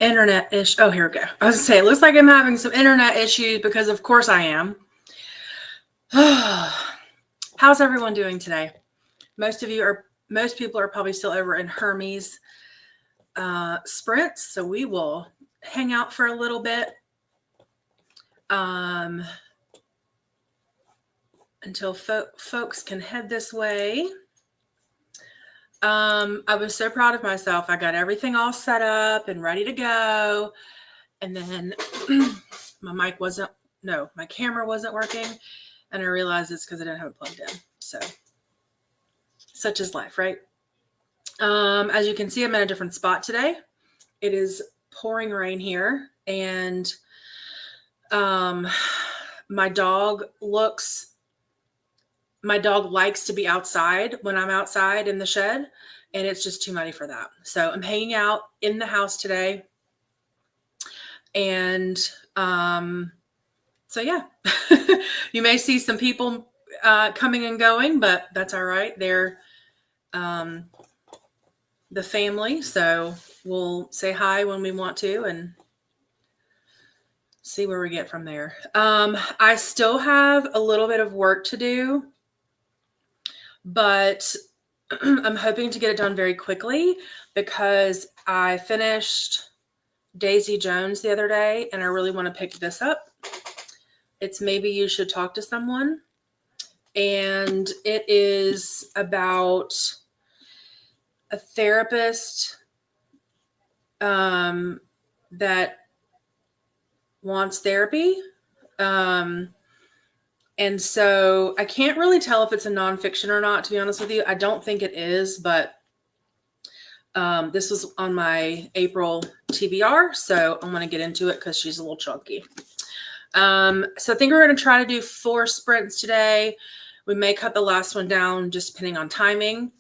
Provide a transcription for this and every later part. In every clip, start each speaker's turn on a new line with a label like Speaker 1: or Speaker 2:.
Speaker 1: Internet issue. Oh, here we go. I was gonna say, it looks like I'm having some internet issues because of course I am. How's everyone doing today? Most people are probably still over in Hermes sprints, so we will hang out for a little bit until folks can head this way. I was so proud of myself. I got everything all set up and ready to go. And then my camera wasn't working. And I realized it's because I didn't have it plugged in. So such is life, right? As you can see, I'm in a different spot today. It is pouring rain here. And my dog likes to be outside when I'm outside in the shed, and it's just too muddy for that. So I'm hanging out in the house today. And so yeah, you may see some people coming and going, but that's all right. They're the family, so we'll say hi when we want to and see where we get from there. I still have a little bit of work to do, but I'm hoping to get it done very quickly because I finished Daisy Jones the other day and I really want to pick this up. It's Maybe You Should Talk to Someone. And it is about a therapist that wants therapy. And so I can't really tell if it's a nonfiction or not, to be honest with you. I don't think it is, but this was on my April TBR, so I'm going to get into it because she's a little chunky. So I think we're going to try to do 4 sprints today. We may cut the last one down just depending on timing.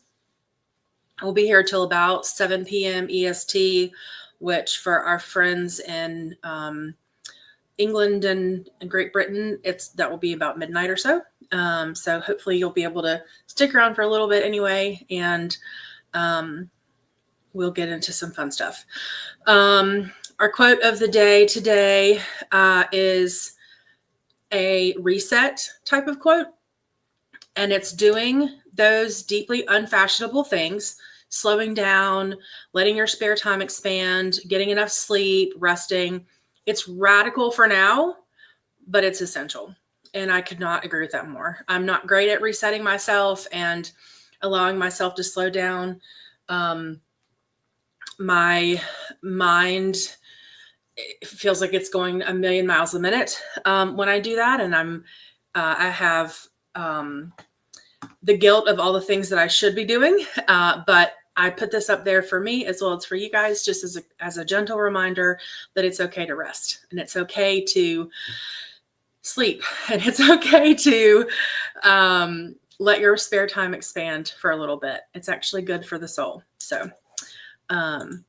Speaker 1: We'll be here till about 7 p.m. EST, which for our friends in England and Great Britain, that will be about midnight or so. So hopefully you'll be able to stick around for a little bit anyway, and we'll get into some fun stuff. Our quote of the day today is a reset type of quote, and it's doing those deeply unfashionable things, slowing down, letting your spare time expand, getting enough sleep, resting. It's radical for now, but it's essential. And I could not agree with that more. I'm not great at resetting myself and allowing myself to slow down. My mind, it feels like it's going a million miles a minute when I do that. And I have the guilt of all the things that I should be doing. But I put this up there for me as well as for you guys, just as a gentle reminder that it's okay to rest and it's okay to sleep and it's okay to let your spare time expand for a little bit. It's actually good for the soul. So, all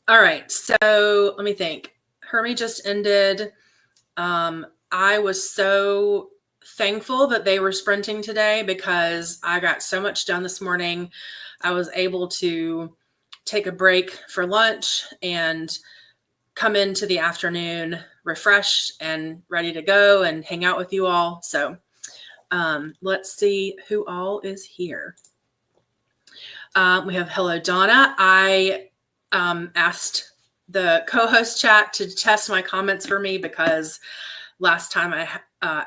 Speaker 1: right. So let me think. Hermit just ended. I was so thankful that they were sprinting today because I got so much done this morning. I was able to take a break for lunch and come into the afternoon refreshed and ready to go and hang out with you all. So let's see who all is here. We have Hello Donna. I asked the co-host chat to test my comments for me because last time I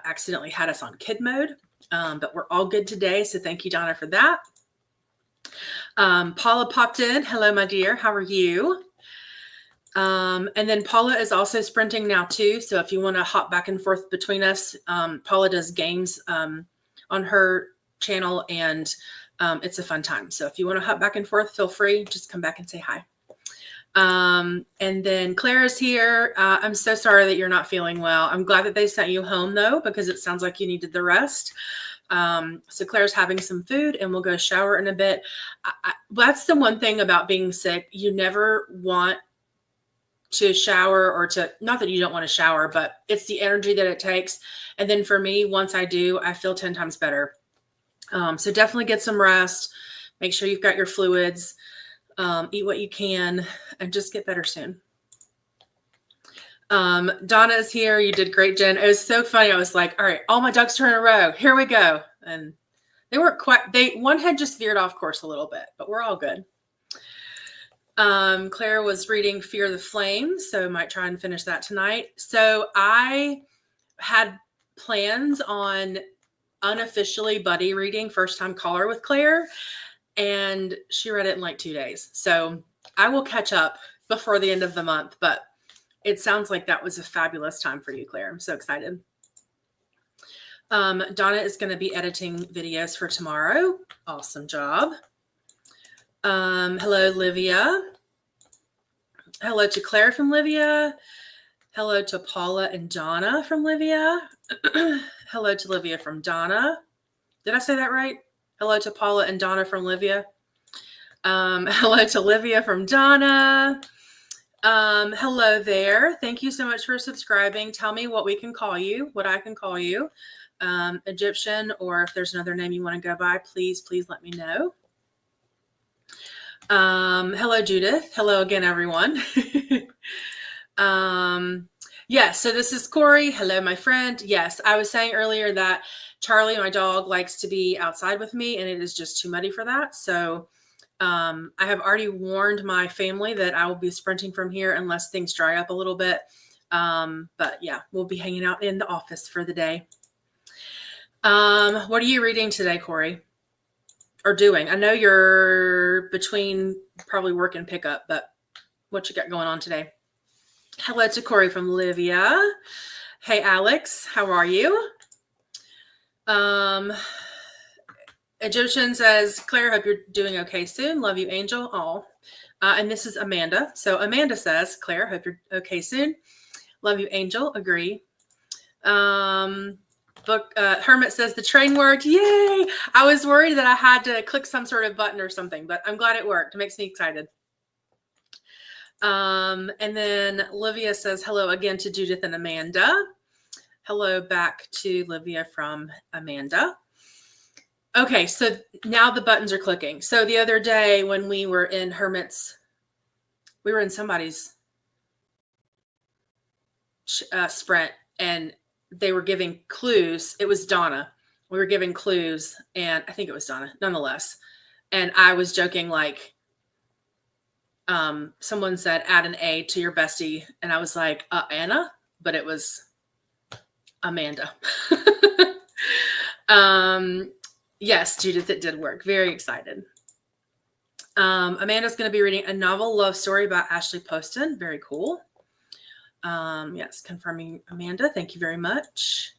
Speaker 1: accidentally had us on kid mode, but we're all good today. So thank you, Donna, for that. Paula popped in. Hello, my dear. How are you? And then Paula is also sprinting now too. So if you want to hop back and forth between us, Paula does games on her channel and it's a fun time. So if you want to hop back and forth, feel free. Just come back and say hi. And then Claire is here. I'm so sorry that you're not feeling well. I'm glad that they sent you home though, because it sounds like you needed the rest. So Claire's having some food and we'll go shower in a bit. That's the one thing about being sick. You never want to shower or not that you don't want to shower, but it's the energy that it takes. And then for me, once I do, I feel 10 times better. So definitely get some rest, make sure you've got your fluids, eat what you can and just get better soon. Donna is here. You did great, Jen. It was so funny. I was like, all right, all my ducks are in a row. Here we go. And they weren't quite, one had just veered off course a little bit, but we're all good. Claire was reading Fear the Flames, so might try and finish that tonight. So I had plans on unofficially buddy reading First Time Caller with Claire, and she read it in like 2 days. So I will catch up before the end of the month, but it sounds like that was a fabulous time for you, Claire. I'm so excited. Donna is going to be editing videos for tomorrow. Awesome job. Hello, Livia. Hello to Claire from Livia. Hello to Paula and Donna from Livia. Hello to Livia from Donna. Did I say that right? Hello to Paula and Donna from Livia. Hello to Livia from Donna. Hello there. Thank you so much for subscribing. Tell me what we can call you, what I can call you. Egyptian, or if there's another name you want to go by, please let me know. Hello, Judith. Hello again, everyone. Yes, so this is Corey. Hello, my friend. Yes, I was saying earlier that Charlie, my dog, likes to be outside with me, and it is just too muddy for that. So I have already warned my family that I will be sprinting from here unless things dry up a little bit. But yeah, we'll be hanging out in the office for the day. What are you reading today, Corey? Or doing? I know you're between probably work and pickup, but what you got going on today? Hello to Corey from Livia. Hey, Alex, how are you? Egyptian says, Claire, hope you're doing okay soon. Love you, Angel. Oh, and this is Amanda. So Amanda says, Claire, hope you're okay soon. Love you, Angel. Agree. Hermit says the train worked. Yay! I was worried that I had to click some sort of button or something, but I'm glad it worked. It makes me excited. And then Livia says hello again to Judith and Amanda. Hello back to Livia from Amanda. Okay, so now the buttons are clicking. So the other day when we were in Hermit's, we were in somebody's sprint, and they were giving clues. It was Donna. We were giving clues, and I think it was Donna, nonetheless. And I was joking, like, someone said, add an A to your bestie. And I was like, Anna, but it was Amanda. Yes, Judith, it did work. Very excited. Amanda's going to be reading a novel love story by Ashley Poston. Very cool. Yes, confirming Amanda. Thank you very much.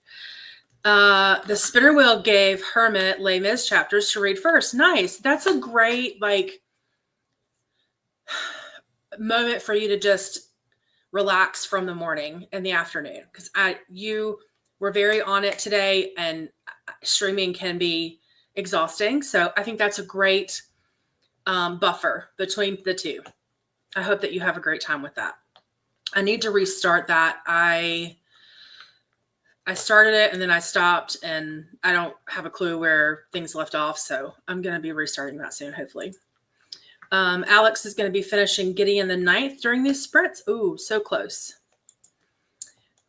Speaker 1: The spinner wheel gave Hermit Les Mis chapters to read first. Nice. That's a great, like, moment for you to just relax from the morning and the afternoon, because you were very on it today, and streaming can be exhausting. So I think that's a great buffer between the two. I hope that you have a great time with that. I need to restart that. I started it and then I stopped, and I don't have a clue where things left off. So I'm going to be restarting that soon, hopefully. Alex is going to be finishing Gideon the Ninth during these sprints. Ooh, so close.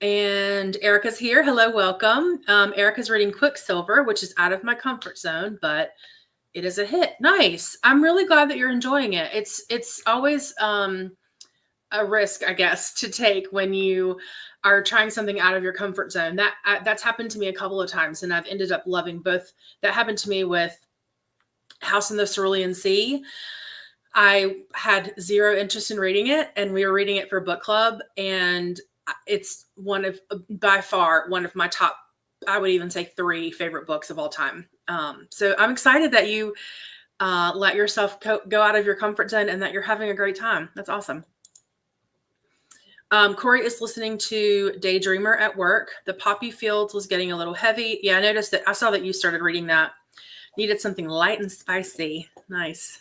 Speaker 1: And Erica's here. Hello, welcome. Erica's reading Quicksilver, which is out of my comfort zone, but it is a hit. Nice. I'm really glad that you're enjoying it. It's always a risk, I guess, to take when you are trying something out of your comfort zone. That's happened to me a couple of times, and I've ended up loving both. That happened to me with House in the Cerulean Sea. I had zero interest in reading it, and we were reading it for book club, and it's by far one of my top, I would even say 3 favorite books of all time. So I'm excited that you let yourself go out of your comfort zone and that you're having a great time. That's awesome. Corey is listening to Daydreamer at work. The Poppy Fields was getting a little heavy. Yeah, I noticed that. I saw that you started reading that. Needed something light and spicy. Nice.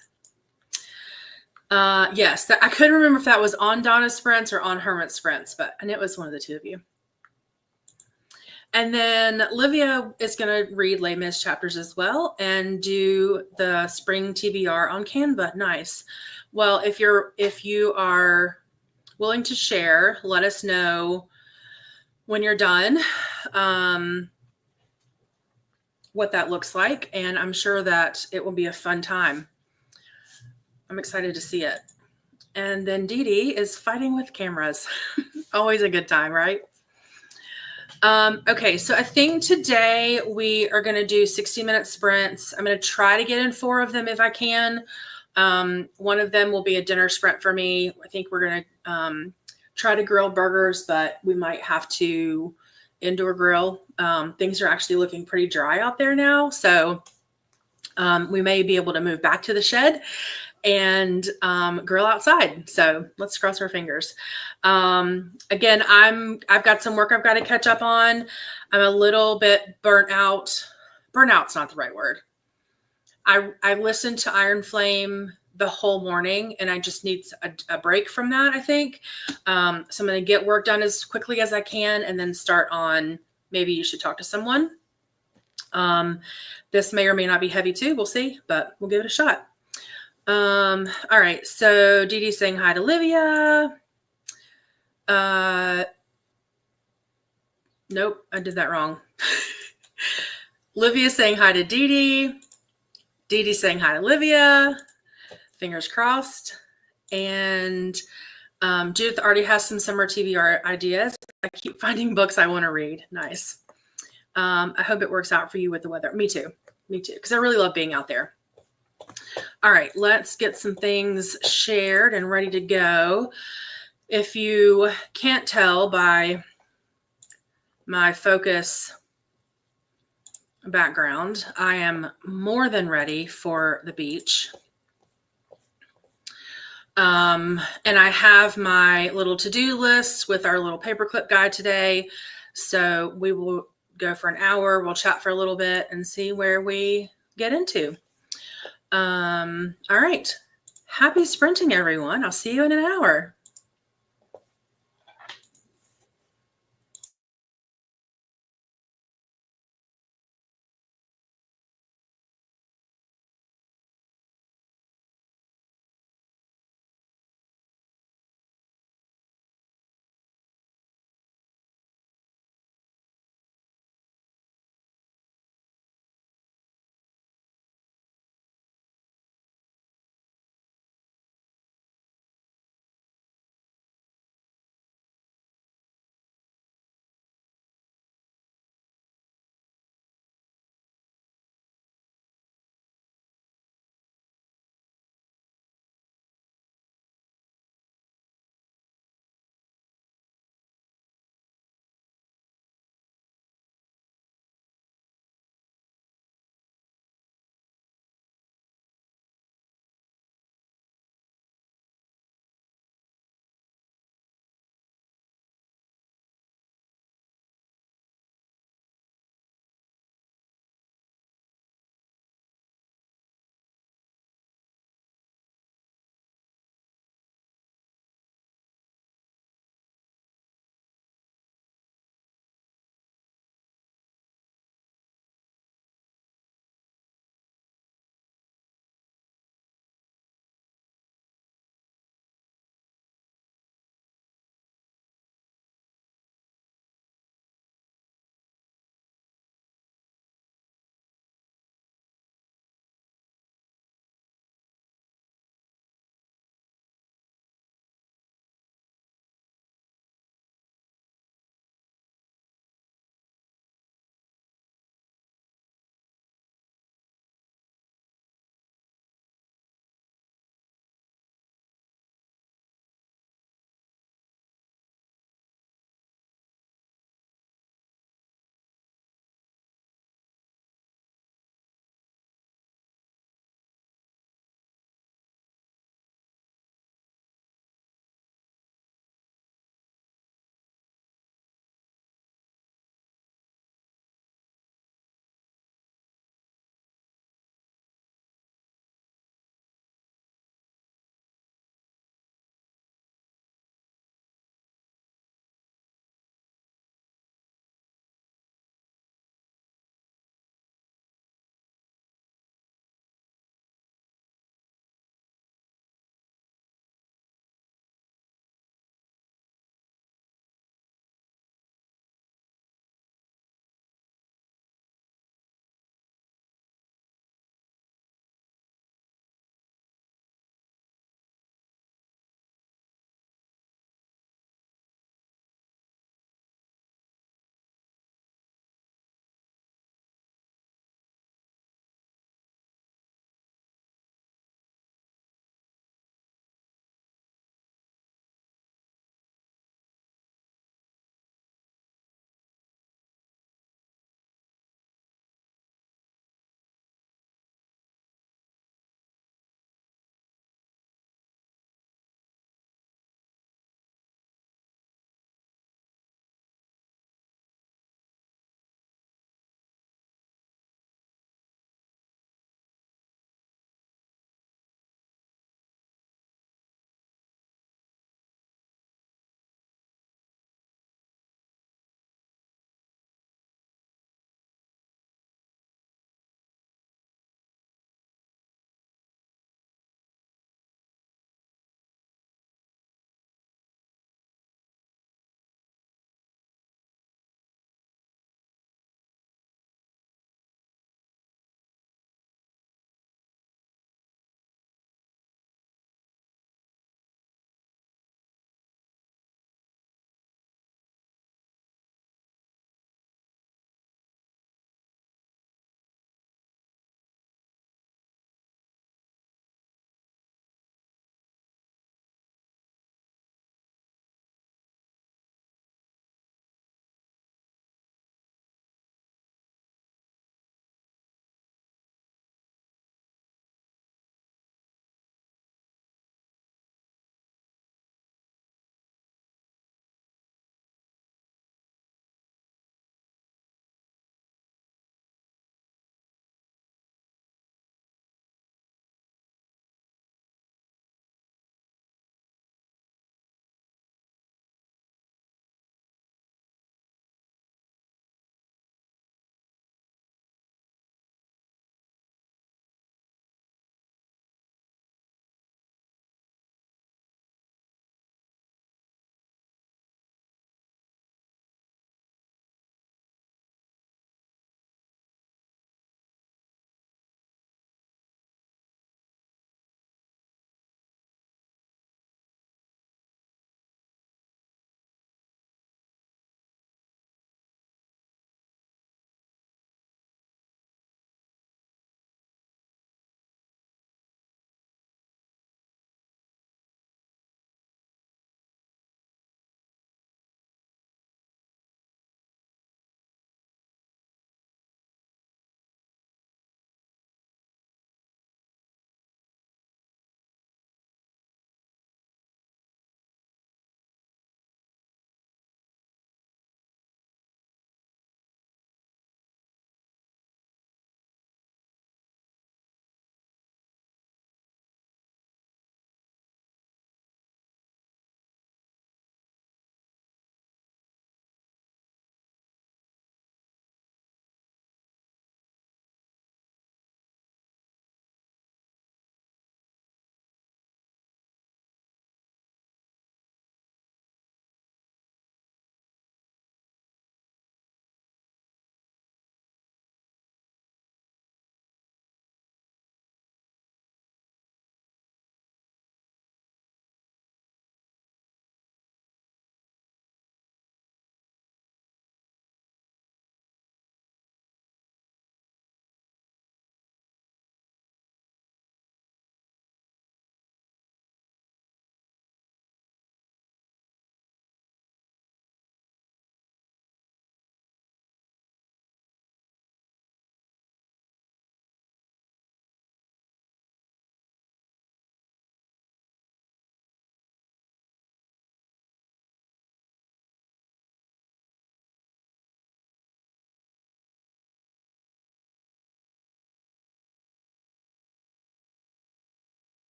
Speaker 1: Yes, I couldn't remember if that was on Donna's sprints or on Hermit's sprints, but and it was one of the two of you. And then Livia is going to read Les Mis chapters as well and do the spring TBR on Canva. Nice. Well, if you are willing to share, let us know when you're done what that looks like. And I'm sure that it will be a fun time. I'm excited to see it. And then Didi is fighting with cameras. Always a good time, right? Okay, so I think today we are going to do 60-minute sprints. I'm going to try to get in 4 of them if I can. One of them will be a dinner sprint for me. I think we're going to try to grill burgers, but we might have to indoor grill. Things are actually looking pretty dry out there now, so we may be able to move back to the shed and grill outside. So let's cross our fingers. Again, I've got some work I've got to catch up on. I'm a little bit burnt out. Burnout's not the right word. I listened to Iron Flame the whole morning and I just need a break from that, I think. So I'm going to get work done as quickly as I can and then start on maybe you should talk to someone. This may or may not be heavy too. We'll see, but we'll give it a shot. All right. So Didi's saying hi to Livia. Nope, I did that wrong. Livia's saying hi to Didi. Didi's saying hi to Livia. Fingers crossed. And Judith already has some summer TV ideas. I keep finding books I want to read. Nice. I hope it works out for you with the weather. Me too. Me too. Because I really love being out there. All right, let's get some things shared and ready to go. If you can't tell by my focus background, I am more than ready for the beach. And I have my little to-do list with our little paperclip guide today. So we will go for an hour. We'll chat for a little bit and see where we get into. All right. Happy sprinting, everyone. I'll see you in an hour.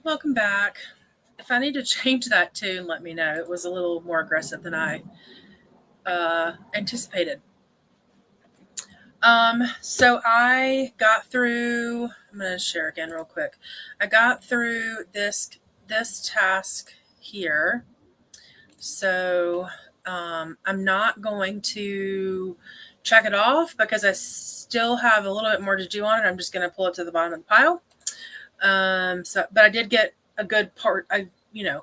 Speaker 1: Welcome back. If I need to change that tune, let me know. It was a little more aggressive than I anticipated. So I got through, I'm going to share again real quick. I got through this task here. So I'm not going to check it off because I still have a little bit more to do on it. I'm just going to pull it to the bottom of the pile. But I did get a good part, a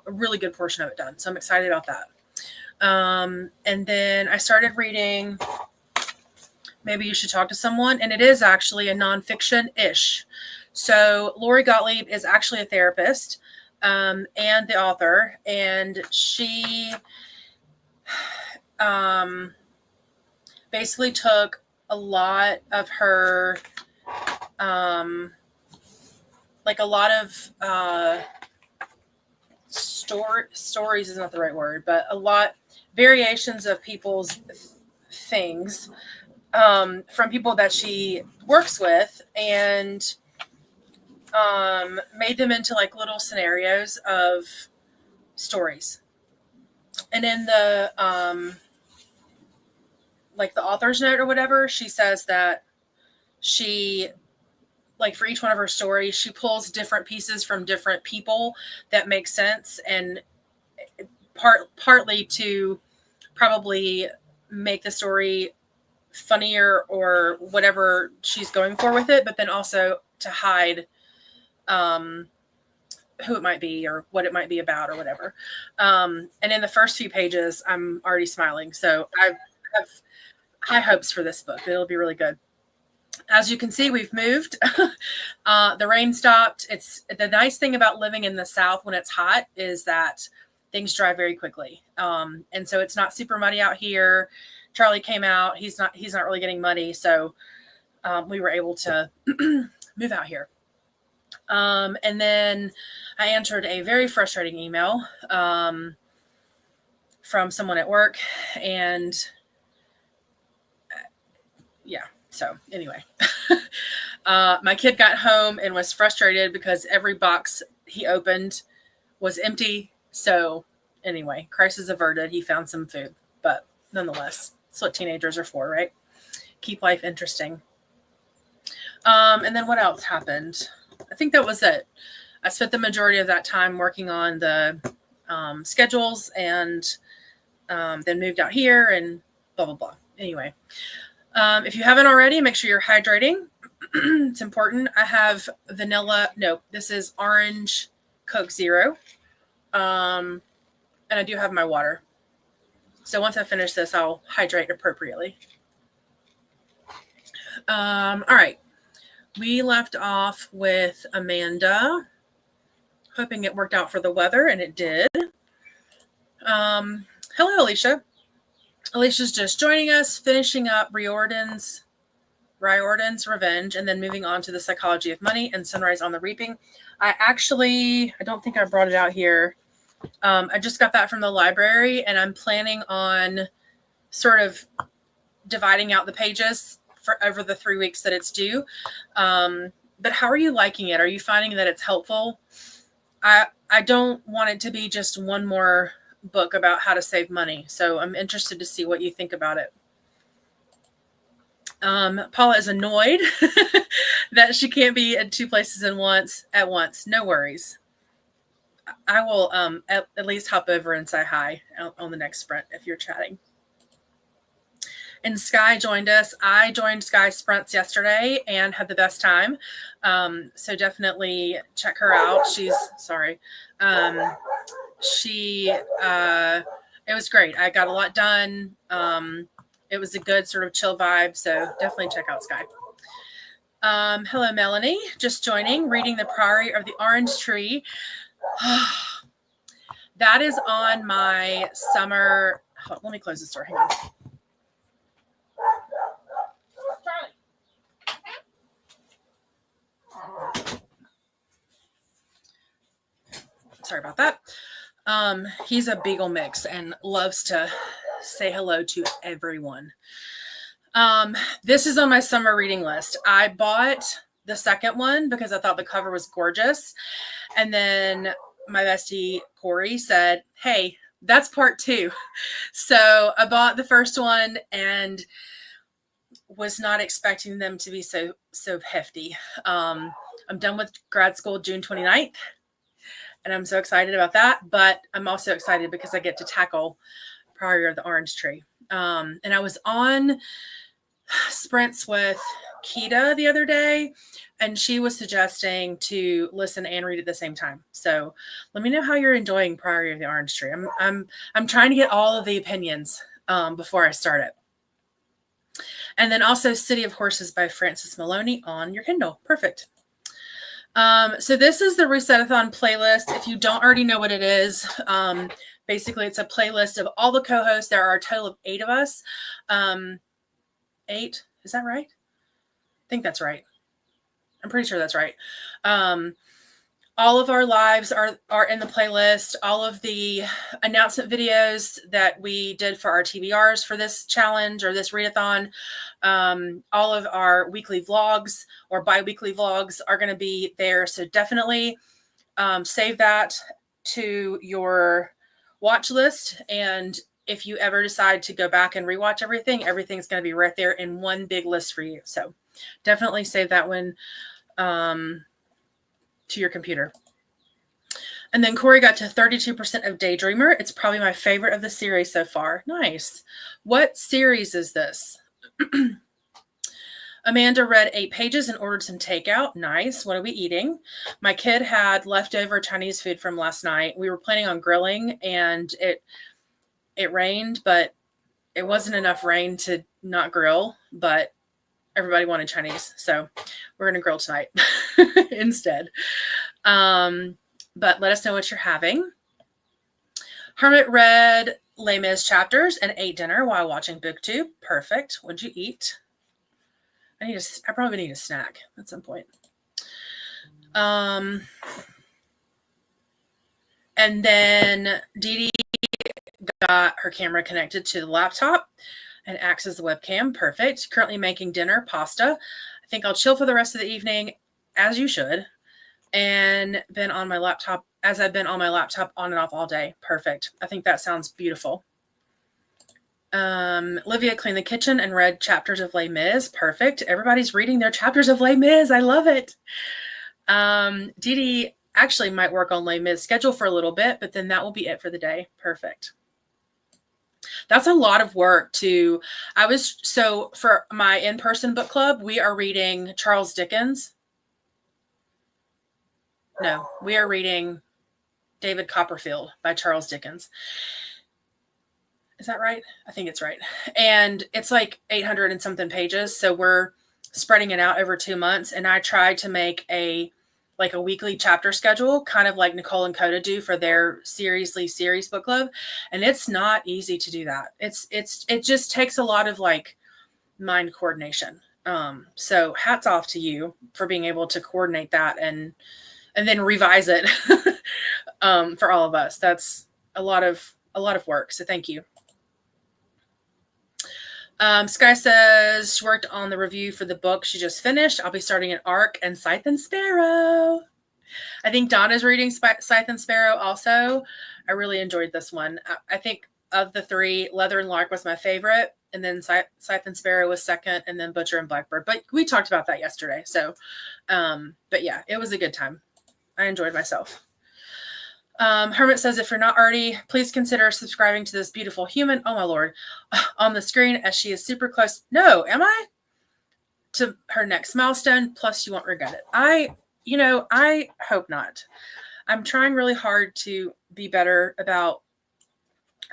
Speaker 1: really good portion of it done. So I'm excited about that. And then I started reading Maybe You Should Talk to Someone, and it is actually a nonfiction-ish. So Lori Gottlieb is actually a therapist and the author, and she basically took a lot of her, like a lot of stories is not the right word, but a lot variations of people's things from people that she works with, and made them into like little scenarios of stories. And in the like the author's note or whatever, she says that she, like, for each one of her stories, she pulls different pieces from different people that make sense, and partly to probably make the story funnier or whatever she's going for with it, but then also to hide who it might be or what it might be about or whatever. And in the first few pages, I'm already smiling. So I have high hopes for this book. It'll be really good. As you can see, we've moved. The rain stopped. It's the nice thing about living in the South when it's hot is that things dry very quickly. And so it's not super muddy out here. Charlie came out. He's not really getting muddy. So we were able to move out here. And then I answered a very frustrating email from someone at work, and yeah. So anyway, my kid got home and was frustrated because every box he opened was empty. So anyway, crisis averted. He found some food, but nonetheless, that's what teenagers are for, right? Keep life interesting. And then what else happened? I think that was it. I spent the majority of that time working on the schedules, and then moved out here and blah, blah, blah. Anyway, if you haven't already, make sure you're hydrating. It's important. I have this is orange Coke Zero. And I do have my water. So once I finish this, I'll hydrate appropriately. All right. We left off with Amanda, hoping it worked out for the weather, and it did. Hello, Alicia. Alicia's just joining us, finishing up Riordan's Revenge, and then moving on to The Psychology of Money and Sunrise on the Reaping. I don't think I brought it out here. I just got that from the library, and I'm planning on sort of dividing out the pages for over the 3 weeks that it's due. But how are you liking it? Are you finding that it's helpful? I don't want it to be just one more book about how to save money. So I'm interested to see what you think about it. Paula is annoyed that she can't be at two places at once. No worries. I will at least hop over and say hi on the next sprint if you're chatting. And Sky joined us. I joined Sky Sprints yesterday and had the best time. So definitely check her out. It was great. I got a lot done. It was a good sort of chill vibe. So definitely check out Sky. Hello, Melanie. Just joining, reading The Priory of the Orange Tree. That is on my summer. Let me close this door. Hang on. Sorry about that. He's a beagle mix and loves to say hello to everyone. This is on my summer reading list. I bought the second one because I thought the cover was gorgeous. And then my bestie Corey said, hey, that's part 2. So I bought the first one and was not expecting them to be so hefty. I'm done with grad school June 29th. And I'm so excited about that. But I'm also excited because I get to tackle Prior of the Orange Tree. And I was on sprints with Kita the other day, and she was suggesting to listen and read at the same time. So let me know how you're enjoying Priory of the Orange Tree. I'm trying to get all of the opinions before I start it. And then also City of Horses by Frances Maloney on your Kindle. Perfect. So this is the Reset-athon playlist. If you don't already know what it is, basically it's a playlist of all the co-hosts. There are a total of 8 of us. 8, is that right? I think that's right. I'm pretty sure that's right. All of our lives are in the playlist. All of the announcement videos that we did for our TBRs for this challenge or this readathon, all of our weekly vlogs or bi-weekly vlogs are going to be there. So definitely save that to your watch list. And if you ever decide to go back and rewatch everything, everything's going to be right there in one big list for you. So definitely save that one to your computer. And then Corey got to 32% of Daydreamer. It's probably my favorite of the series so far. Nice. What series is this? Amanda read 8 pages and ordered some takeout. Nice. What are we eating? My kid had leftover Chinese food from last night. We were planning on grilling, and it rained, but it wasn't enough rain to not grill, but everybody wanted Chinese. So we're going to grill tonight instead. But let us know what you're having. Hermit read Les Mis chapters and ate dinner while watching BookTube. Perfect. What'd you eat? I probably need a snack at some point. And then Didi got her camera connected to the laptop and acts as the webcam. Perfect. Currently making dinner, pasta. I think I'll chill for the rest of the evening, as you should. And been on my laptop, as I've been on my laptop on and off all day. Perfect. I think that sounds beautiful. Livia cleaned the kitchen and read chapters of Les Mis. Perfect. Everybody's reading their chapters of Les Mis. I love it. Didi actually might work on Les Mis schedule for a little bit, but then that will be it for the day. Perfect. That's a lot of work so for my in-person book club, we are reading Charles Dickens. No, we are reading David Copperfield by Charles Dickens. Is that right? I think it's right. And it's like 800 and something pages. So we're spreading it out over 2 months. And I tried to make a weekly chapter schedule, kind of like Nicole and Coda do for their Seriously Series book club. And it's not easy to do that. It just takes a lot of mind coordination. So hats off to you for being able to coordinate that and then revise it for all of us. That's a lot of work. So thank you. Sky says she worked on the review for the book she just finished. I'll be starting an Ark and Scythe and Sparrow. I think Donna's reading Scythe and Sparrow also. I really enjoyed this one. I think of the 3, Leather and Lark was my favorite, and then Scythe and Sparrow was second, and then Butcher and Blackbird. But we talked about that yesterday. So, but yeah, it was a good time. I enjoyed myself. Hermit says, if you're not already, please consider subscribing to this beautiful human, oh my Lord, on the screen, as she is super close. No, am I? To her next milestone, plus you won't regret it. I hope not. I'm trying really hard to be better about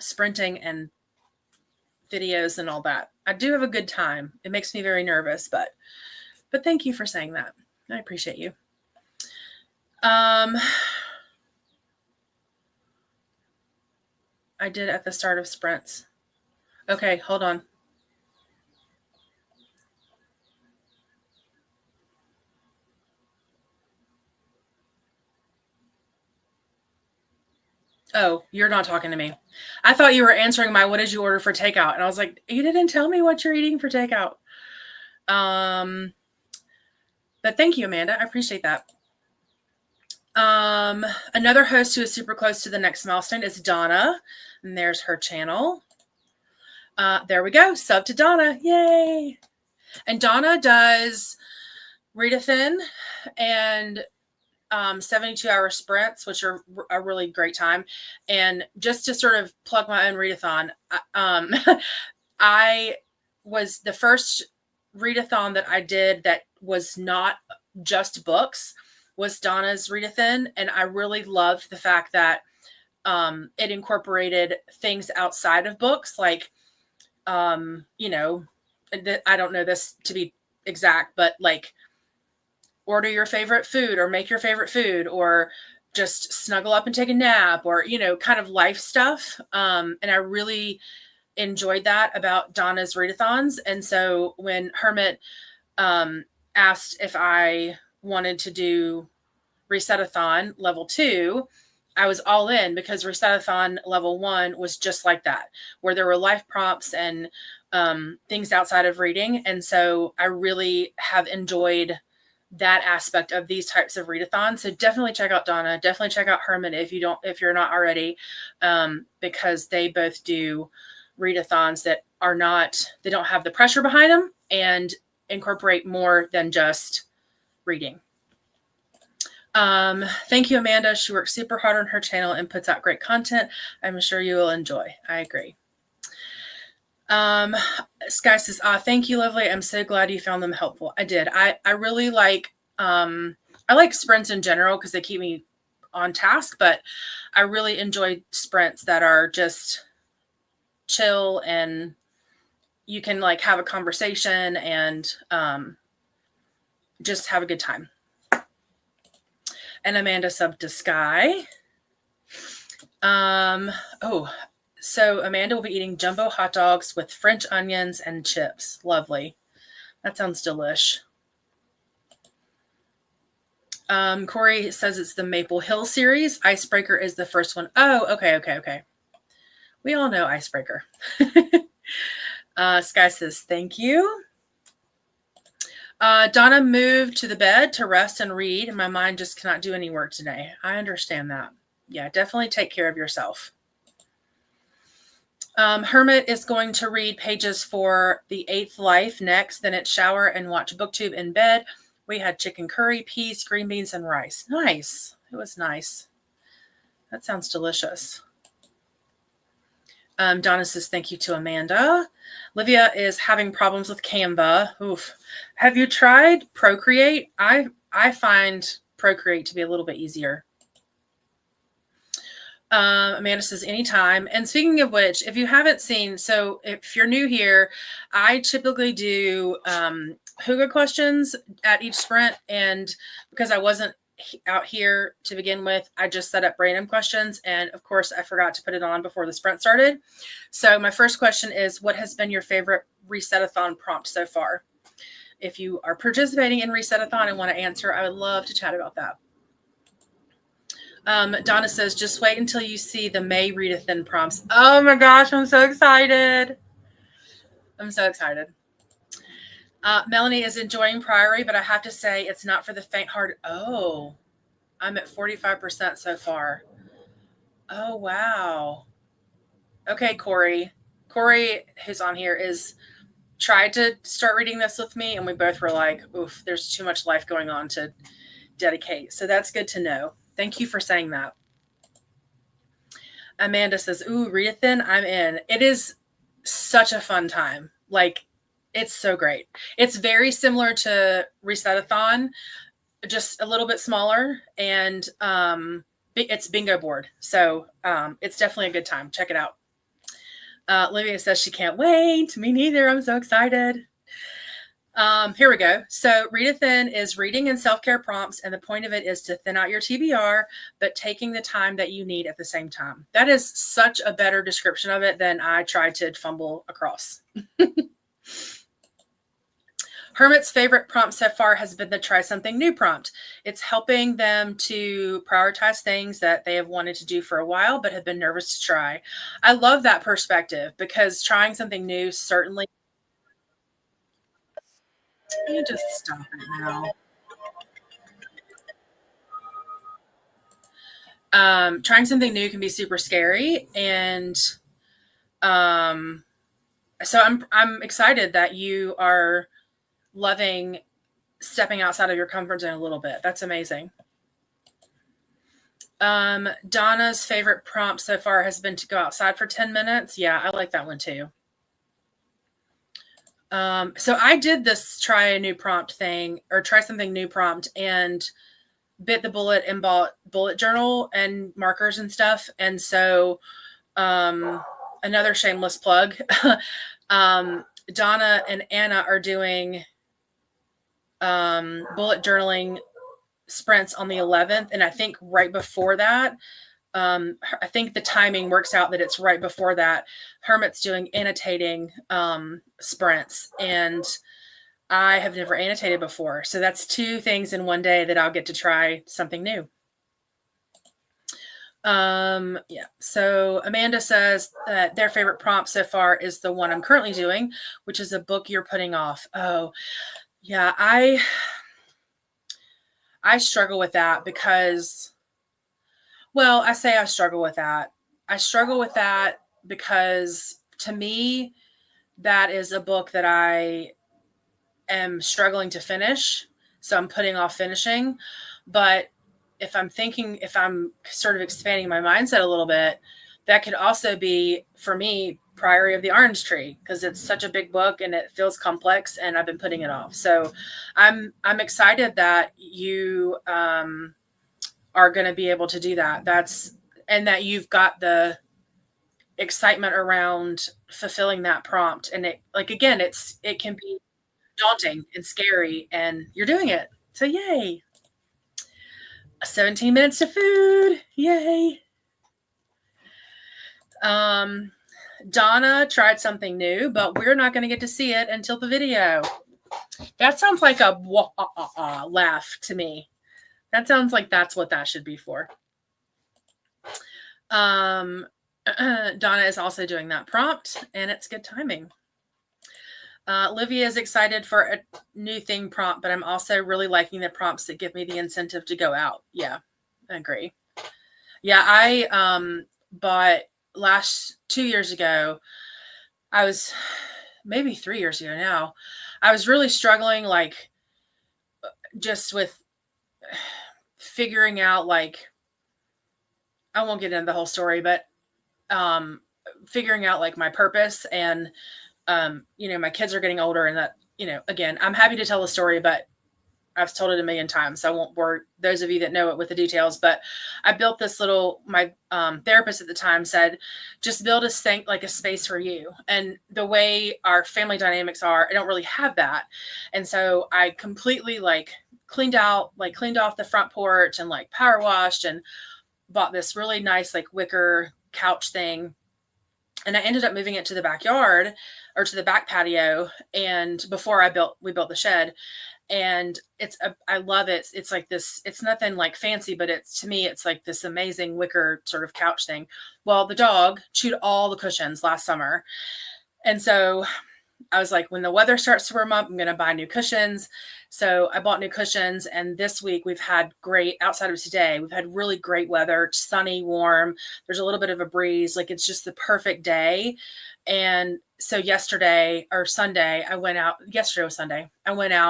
Speaker 1: sprinting and videos and all that. I do have a good time. It makes me very nervous, but thank you for saying that. I appreciate you. I did at the start of sprints. Okay, hold on. Oh, you're not talking to me. I thought you were answering my what did you order for takeout? And I was like, you didn't tell me what you're eating for takeout. But thank you, Amanda. I appreciate that. Another host who is super close to the next milestone is Donna. And there's her channel. There we go. Sub to Donna. Yay. And Donna does Reset-athon and 72-hour sprints, which are a really great time. And just to sort of plug my own readathon, I was the first readathon that I did that was not just books was Donna's readathon. And I really loved the fact that it incorporated things outside of books, like, you know, I don't know this to be exact, but like order your favorite food or make your favorite food or just snuggle up and take a nap or, you know, kind of life stuff. And I really enjoyed that about Donna's readathons. And so when Hermit asked if I wanted to do Reset-athon level 2, I was all in because Reset-athon level 1 was just like that, where there were life prompts and things outside of reading. And so I really have enjoyed that aspect of these types of readathons. So definitely check out Donna. Definitely check out Hermit if you're not already, because they both do readathons that they don't have the pressure behind them and incorporate more than just reading. Thank you, Amanda. She works super hard on her channel and puts out great content. I'm sure you will enjoy. I agree. Sky says, thank you, lovely. I'm so glad you found them helpful. I did. I really like, I like sprints in general because they keep me on task, but I really enjoy sprints that are just chill and you can like have a conversation and, just have a good time. And Amanda subbed to Sky. So Amanda will be eating jumbo hot dogs with French onions and chips. Lovely. That sounds delish. Corey says it's the Maple Hill series. Icebreaker is the first one. Oh, okay. We all know Icebreaker. Sky says, thank you. Donna moved to the bed to rest and read. My mind just cannot do any work today. I understand that. Yeah, definitely take care of yourself. Hermit is going to read pages for The Eighth Life next. Then it's shower and watch BookTube in bed. We had chicken curry, peas, green beans, and rice. Nice. It was nice. That sounds delicious. Donna says, thank you to Amanda. Livia is having problems with Canva. Oof. Have you tried Procreate? I find Procreate to be a little bit easier. Amanda says anytime. And speaking of which, if you haven't seen, so if you're new here, I typically do Hygge questions at each sprint. And because I wasn't out here to begin with, I just set up random questions. And of course, I forgot to put it on before the sprint started. So my first question is, what has been your favorite Reset-athon prompt so far? If you are participating in Reset-athon and want to answer, I would love to chat about that. Donna says, just wait until you see the May readathon prompts. Oh my gosh, I'm so excited. I'm so excited. Melanie is enjoying Priory, but I have to say it's not for the faint-hearted. Oh, I'm at 45% so far. Oh, wow. Okay, Corey. Corey, who's on here, is tried to start reading this with me, and we both were like, oof, there's too much life going on to dedicate. So that's good to know. Thank you for saying that. Amanda says, ooh, readathon, I'm in. It is such a fun time. Like, it's so great. It's very similar to Reset-athon, just a little bit smaller, and it's bingo board. So it's definitely a good time. Check it out. Livia says she can't wait. Me neither. I'm so excited. Here we go. So Readathon is reading and self-care prompts, and the point of it is to thin out your TBR, but taking the time that you need at the same time. That is such a better description of it than I tried to fumble across. Hermit's favorite prompt so far has been the try something new prompt. It's helping them to prioritize things that they have wanted to do for a while but have been nervous to try. I love that perspective because trying something new certainly. You just stop it now. Trying something new can be super scary, and um, so I'm excited that you are loving stepping outside of your comfort zone a little bit. That's amazing. Donna's favorite prompt so far has been to go outside for 10 minutes. Yeah, I like that one too. So I did this try a new prompt thing or try something new prompt and bit the bullet and bought bullet journal and markers and stuff. And so another shameless plug. Donna and Anna are doing bullet journaling sprints on the 11th. And I think right before that, I think the timing works out that it's right before that. Hermit's doing annotating sprints, and I have never annotated before. So that's 2 things in one day that I'll get to try something new. Yeah. So Amanda says that their favorite prompt so far is the one I'm currently doing, which is a book you're putting off. Oh, yeah. I struggle with that because, well, I say I struggle with that. I struggle with that because to me, that is a book that I am struggling to finish. So I'm putting off finishing. But if I'm sort of expanding my mindset a little bit, that could also be for me Priory of the Orange Tree because it's such a big book and it feels complex and I've been putting it off. So I'm excited that you are going to be able to do that. And that you've got the excitement around fulfilling that prompt. And it, like, again, it can be daunting and scary and you're doing it. So yay. 17 minutes to food. Yay. Donna tried something new, but we're not going to get to see it until the video. That sounds like a laugh to me. That sounds like that's what that should be for. Donna is also doing that prompt, and it's good timing. Livia is excited for a new thing prompt, but I'm also really liking the prompts that give me the incentive to go out. Yeah, I agree. Yeah, I bought 2 years ago. I was maybe 3 years ago now. I was really struggling, like, just with figuring out, like, I won't get into the whole story, but figuring out like my purpose and my kids are getting older and that, again, I'm happy to tell the story, but I've told it a million times. So I won't bore those of you that know it with the details, but I built this my therapist at the time said, just build a space for you. And the way our family dynamics are, I don't really have that. And so I completely cleaned off the front porch and power washed and bought this really nice wicker couch thing. And I ended up moving it to the backyard or to the back patio. And before we built the shed, and I love it. It's like this, it's nothing fancy, but to me, it's like this amazing wicker sort of couch thing. Well, the dog chewed all the cushions last summer. And so I was like, when the weather starts to warm up, I'm going to buy new cushions. So I bought new cushions. And this week we've had outside of today, we've had really great weather, sunny, warm. There's a little bit of a breeze. It's just the perfect day. And so yesterday was Sunday. I went out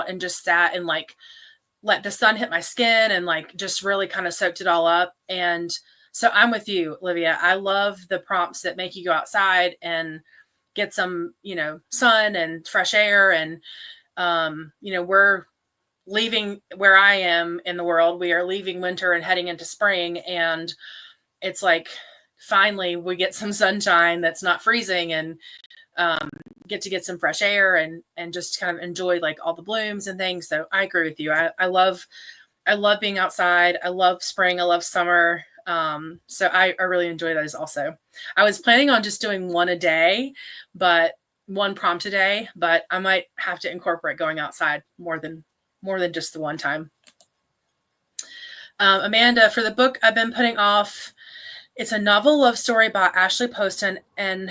Speaker 1: and just sat and let the sun hit my skin and just really kind of soaked it all up. And so I'm with you, Livia. I love the prompts that make you go outside and get some, sun and fresh air. And, we're leaving where I am in the world. We are leaving winter and heading into spring. And it's finally we get some sunshine that's not freezing and get to get some fresh air and just kind of enjoy all the blooms and things. So I agree with you. I love being outside. I love spring. I love summer. So I really enjoy those also. I was planning on just doing one a day, but one prompt a day, but I might have to incorporate going outside more than just the one time. Amanda, for the book I've been putting off, it's a novel love story by Ashley Poston, and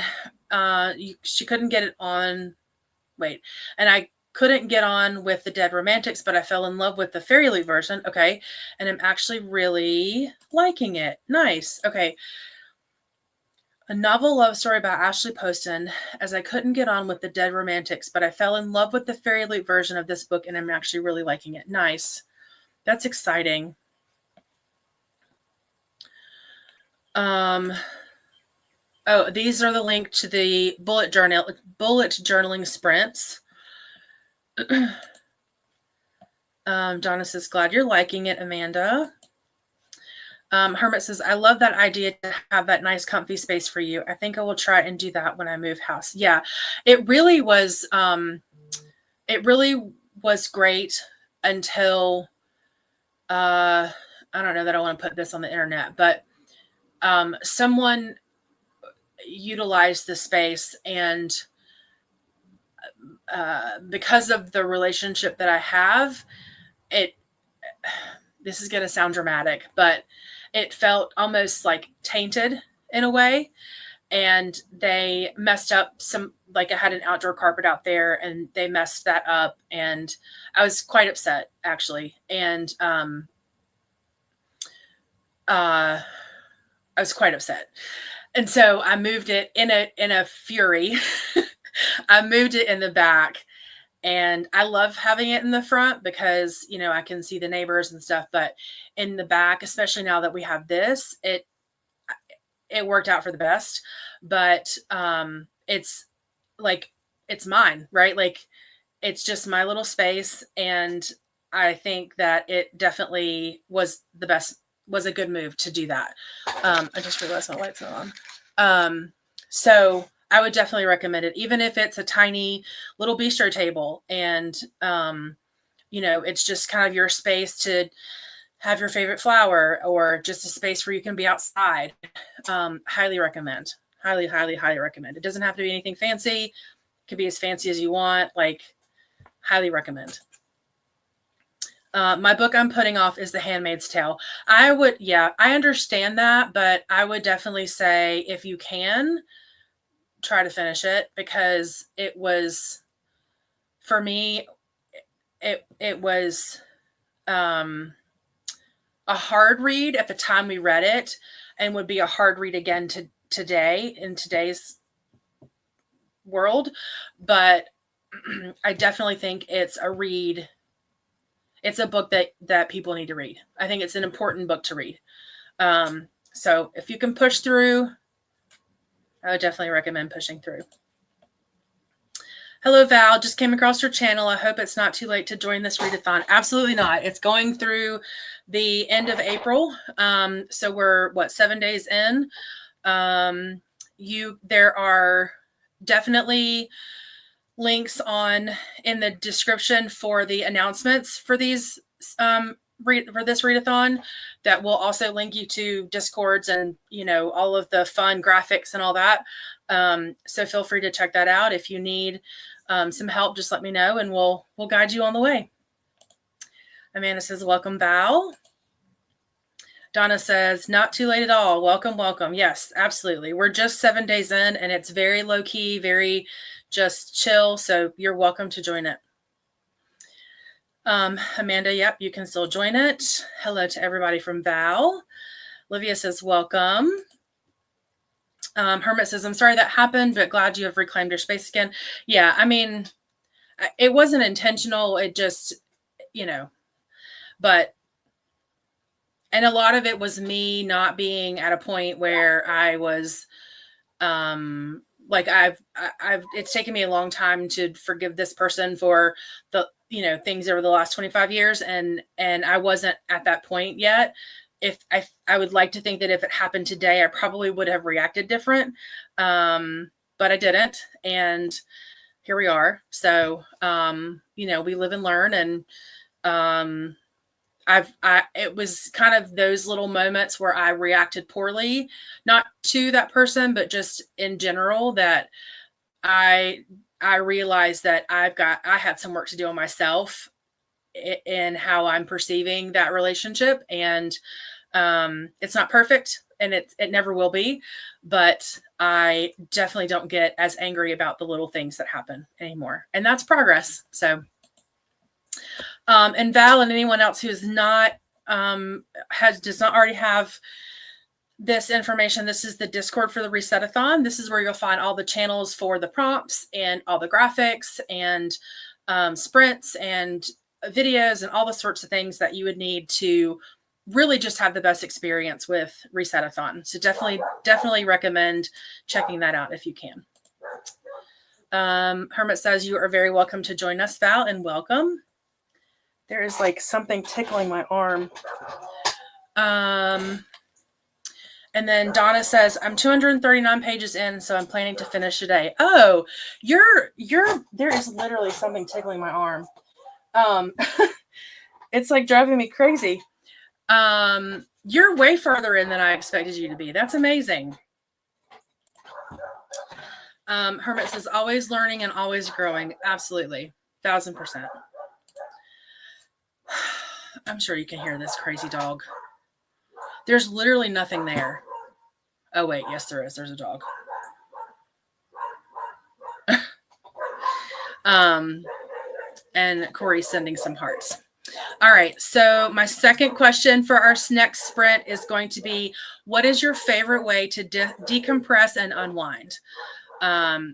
Speaker 1: she couldn't get it on. And I couldn't get on with the Dead Romantics, but I fell in love with the Fairy League version. Okay, and I'm actually really liking it. Nice. Okay. A novel love story by Ashley Poston, as I couldn't get on with the Dead Romantics, but I fell in love with the Fairy League version of this book, and I'm actually really liking it. Nice. That's exciting. Oh, these are the link to the bullet journaling sprints. Donna says, glad you're liking it, Amanda. Hermit says, I love that idea to have that nice comfy space for you. I think I will try and do that when I move house. Yeah, it really was great until I don't know that I want to put this on the internet, but someone utilized the space, and because of the relationship that I have, this is going to sound dramatic, but it felt almost like tainted in a way. And they messed up some, like I had an outdoor carpet out there and they messed that up. And I was quite upset, actually. And I was quite upset. And so I moved it in a fury. I moved it in the back. And I love having it in the front because, I can see the neighbors and stuff. But in the back, especially now that we have this, it worked out for the best. But it's like, it's mine, right? Like, it's just my little space. And I think that it definitely was a good move to do that. I just realized my lights are on. So I would definitely recommend it, even if it's a tiny little bistro table and, it's just kind of your space to have your favorite flower or just a space where you can be outside. Highly recommend. Highly, highly, highly recommend. It doesn't have to be anything fancy. It could be as fancy as you want. Like, highly recommend. My book I'm putting off is The Handmaid's Tale. I understand that, but I would definitely say if you can, try to finish it, because it was, for me, it was a hard read at the time we read it, and would be a hard read again today in today's world. But I definitely think it's a read. It's a book that people need to read. I think it's an important book to read. So if you can push through, I would definitely recommend pushing through. Hello, Val. Just came across your channel. I hope it's not too late to join this readathon. Absolutely not. It's going through the end of April. So we're 7 days in. There are definitely links in the description for the announcements for these for this readathon that will also link you to Discords and all of the fun graphics and all that. So feel free to check that out. If you need some help, just let me know and we'll guide you on the way. Amanda says, welcome, Val. Donna says, not too late at all. Welcome, welcome. Yes, absolutely. We're just 7 days in and it's very low key, very just chill. So you're welcome to join it. Amanda, yep, you can still join it. Hello to everybody from Val. Livia says, welcome. Hermit says, I'm sorry that happened, but glad you have reclaimed your space again. Yeah, I mean, it wasn't intentional. It just, but, and a lot of it was me not being at a point where I was, it's taken me a long time to forgive this person for the, things over the last 25 years. And I wasn't at that point yet. If I would like to think that if it happened today, I probably would have reacted different. But I didn't. And here we are. So, we live and learn. And, it was kind of those little moments where I reacted poorly, not to that person, but just in general, that I realized that I had some work to do on myself in how I'm perceiving that relationship. And it's not perfect, and it never will be, but I definitely don't get as angry about the little things that happen anymore. And that's progress. So, and Val and anyone else who is not, does not already have this information, this is the Discord for the Reset-athon. This is where you'll find all the channels for the prompts and all the graphics and sprints and videos and all the sorts of things that you would need to really just have the best experience with Reset-athon. So definitely recommend checking that out if you can. Hermit says you are very welcome to join us, Val, and welcome. There is like something tickling my arm. And then Donna says, I'm 239 pages in, so I'm planning to finish today. Oh, there is literally something tickling my arm. It's like driving me crazy. You're way further in than I expected you to be. That's amazing. Hermit says, always learning and always growing. Absolutely. 1000%. I'm sure you can hear this crazy dog. There's literally nothing there. Oh, wait. Yes, there is. There's a dog. And Corey's sending some hearts. All right. So my second question for our next sprint is going to be, what is your favorite way to decompress and unwind?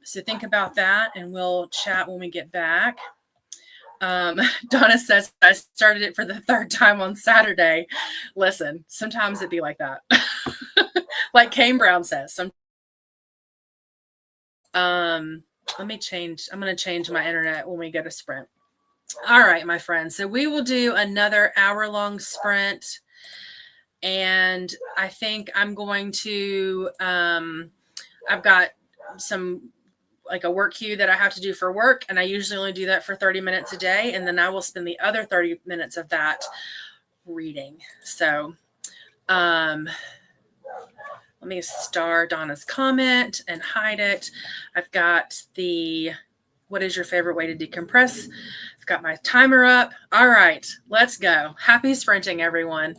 Speaker 1: So think about that, and we'll chat when we get back. Donna says, I started it for the third time on Saturday. Listen, sometimes it'd be like that. Like Kane Brown says. Let me change. I'm going to change my internet when we go to sprint. All right, my friends. So we will do another hour-long sprint. And I think I'm going to, I've got some like a work queue that I have to do for work. And I usually only do that for 30 minutes a day. And then I will spend the other 30 minutes of that reading. So, let me star Donna's comment and hide it. I've got what is your favorite way to decompress? I've got my timer up. All right, let's go. Happy sprinting, everyone.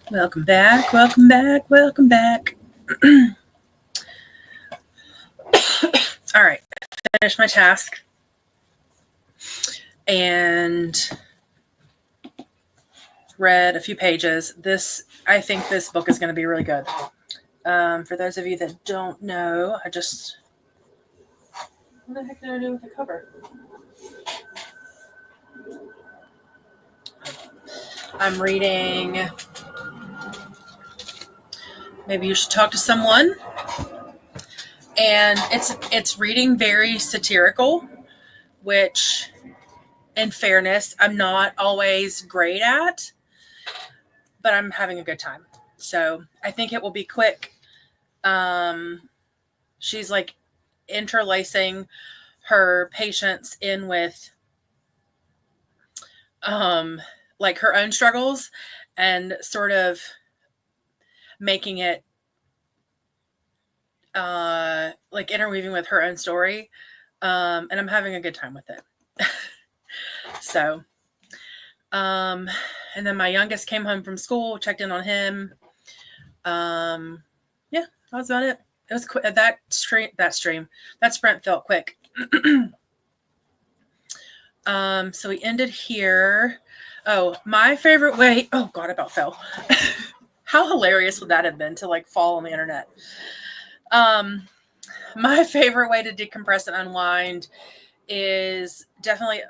Speaker 1: Welcome back, welcome back, welcome back. All right, finished my task. And read a few pages. I think this book is going to be really good. For those of you that don't know, what the heck did I do with the cover? I'm reading Maybe You Should Talk to Someone. And it's reading very satirical, which, in fairness, I'm not always great at, but I'm having a good time. So I think it will be quick. She's like interlacing her patients in with like her own struggles and sort of making it like interweaving with her own story. And I'm having a good time with it. So, and then my youngest came home from school, checked in on him. Yeah, that was about it. It was quick. That sprint felt quick. So we ended here. Oh, my favorite way. Oh God, I about fell. How hilarious would that have been to like fall on the internet? My favorite way to decompress and unwind is definitely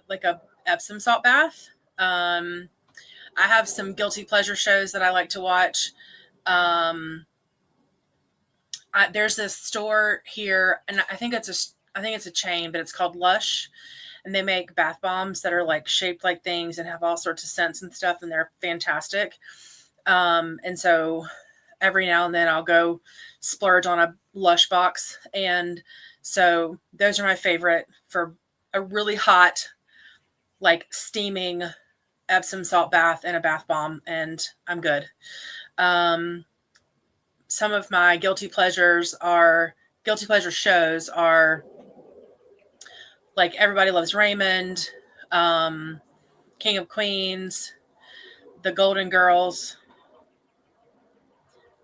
Speaker 1: like a Epsom salt bath. I have some guilty pleasure shows that I like to watch. There's this store here, and I think it's a chain, but it's called Lush, and they make bath bombs that are like shaped like things and have all sorts of scents and stuff, and they're fantastic. And so every now and then I'll go splurge on a Lush box, and so those are my favorite for a really hot, like steaming Epsom salt bath and a bath bomb, and I'm good. Some of my guilty pleasure shows are like Everybody Loves Raymond, King of Queens, The Golden Girls,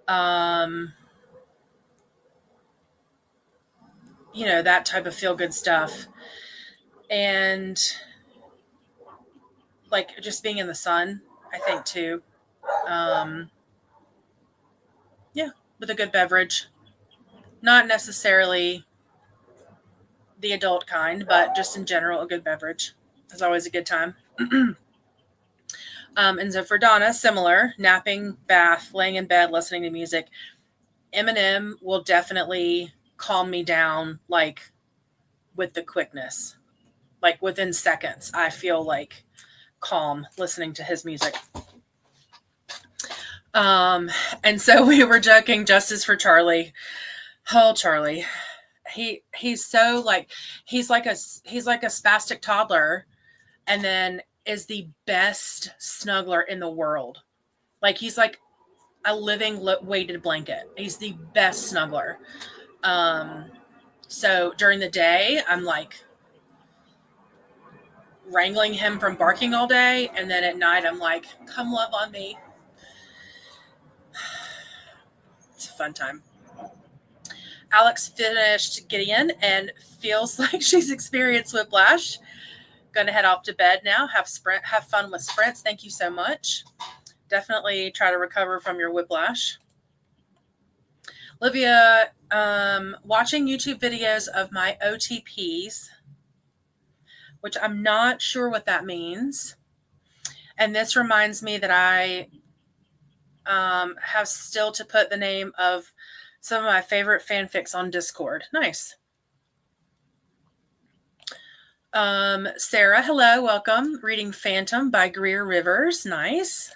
Speaker 1: that type of feel good stuff. And like just being in the sun, I think too. Yeah, with a good beverage. Not necessarily the adult kind, but just in general, a good beverage is always a good time. And so for Donna, similar, napping, bath, laying in bed, listening to music. Eminem will definitely calm me down, like with the quickness, like within seconds. I feel like calm listening to his music. And so we were joking, Justice for Charlie. Oh, Charlie. He's so like, he's like a spastic toddler, and then is the best snuggler in the world. Like he's like a living weighted blanket. He's the best snuggler. So during the day, I'm like wrangling him from barking all day, and then at night I'm like, come love on me. It's a fun time. Alex finished Gideon and feels like she's experienced whiplash. Gonna head off to bed now. Have fun with sprints. Thank you so much. Definitely try to recover from your whiplash. Livia, watching YouTube videos of my OTPs, which I'm not sure what that means. And this reminds me that I have still to put the name of some of my favorite fanfics on Discord. Nice. Sarah, hello, welcome. Reading Phantom by Greer Rivers. Nice.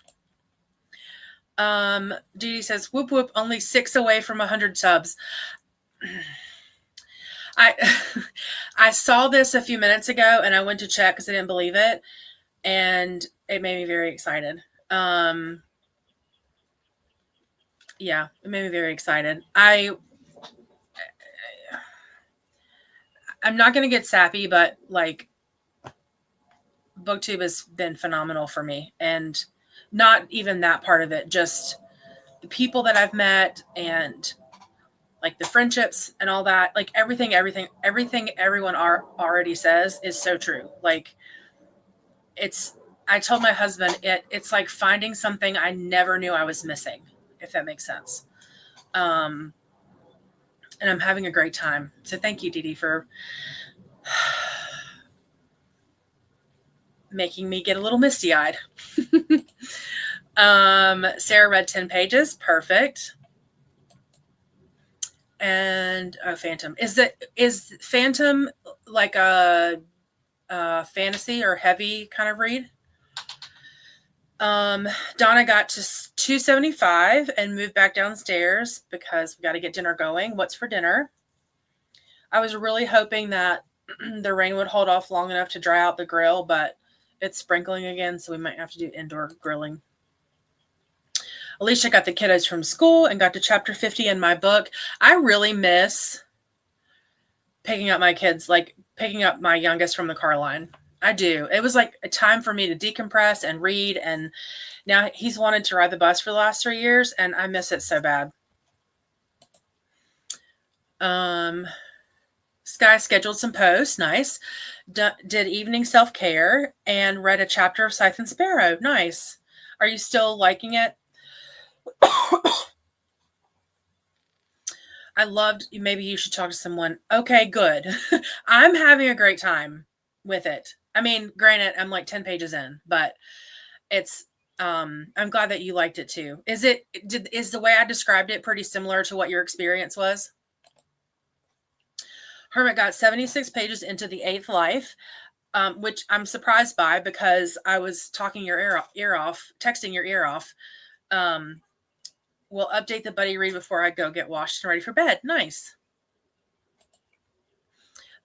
Speaker 1: Didi says, whoop whoop, only 6 away from 100 subs. I saw this a few minutes ago and I went to check because I didn't believe it, and it made me very excited. Yeah, it made me very excited. I'm not going to get sappy, but like BookTube has been phenomenal for me, and not even that part of it, just the people that I've met and like the friendships and all that, like everything everyone already says is so true. Like I told my husband, it's like finding something I never knew I was missing, if that makes sense. And I'm having a great time. So thank you, Didi, for making me get a little misty-eyed. Sarah read 10 pages. Perfect. And Phantom. Is Phantom like a fantasy or heavy kind of read? Donna got to 275 and moved back downstairs because we got to get dinner going. What's for dinner? I was really hoping that the rain would hold off long enough to dry out the grill, but it's sprinkling again, so we might have to do indoor grilling. Alicia got the kiddos from school and got to chapter 50 in my book. I really miss picking up my kids, like picking up my youngest from the car line. I do. It was like a time for me to decompress and read. And now he's wanted to ride the bus for the last 3 years, and I miss it so bad. Sky scheduled some posts. Nice. Did evening self-care and read a chapter of Scythe and Sparrow. Nice. Are you still liking it? I loved, maybe you should talk to someone. Okay, good. I'm having a great time with it. I mean, granted, I'm like 10 pages in, but it's, I'm glad that you liked it too. Is the way I described it pretty similar to what your experience was? Hermit got 76 pages into the 8th life, which I'm surprised by because I was talking your ear off, texting your ear off. We'll update the buddy read before I go get washed and ready for bed. Nice.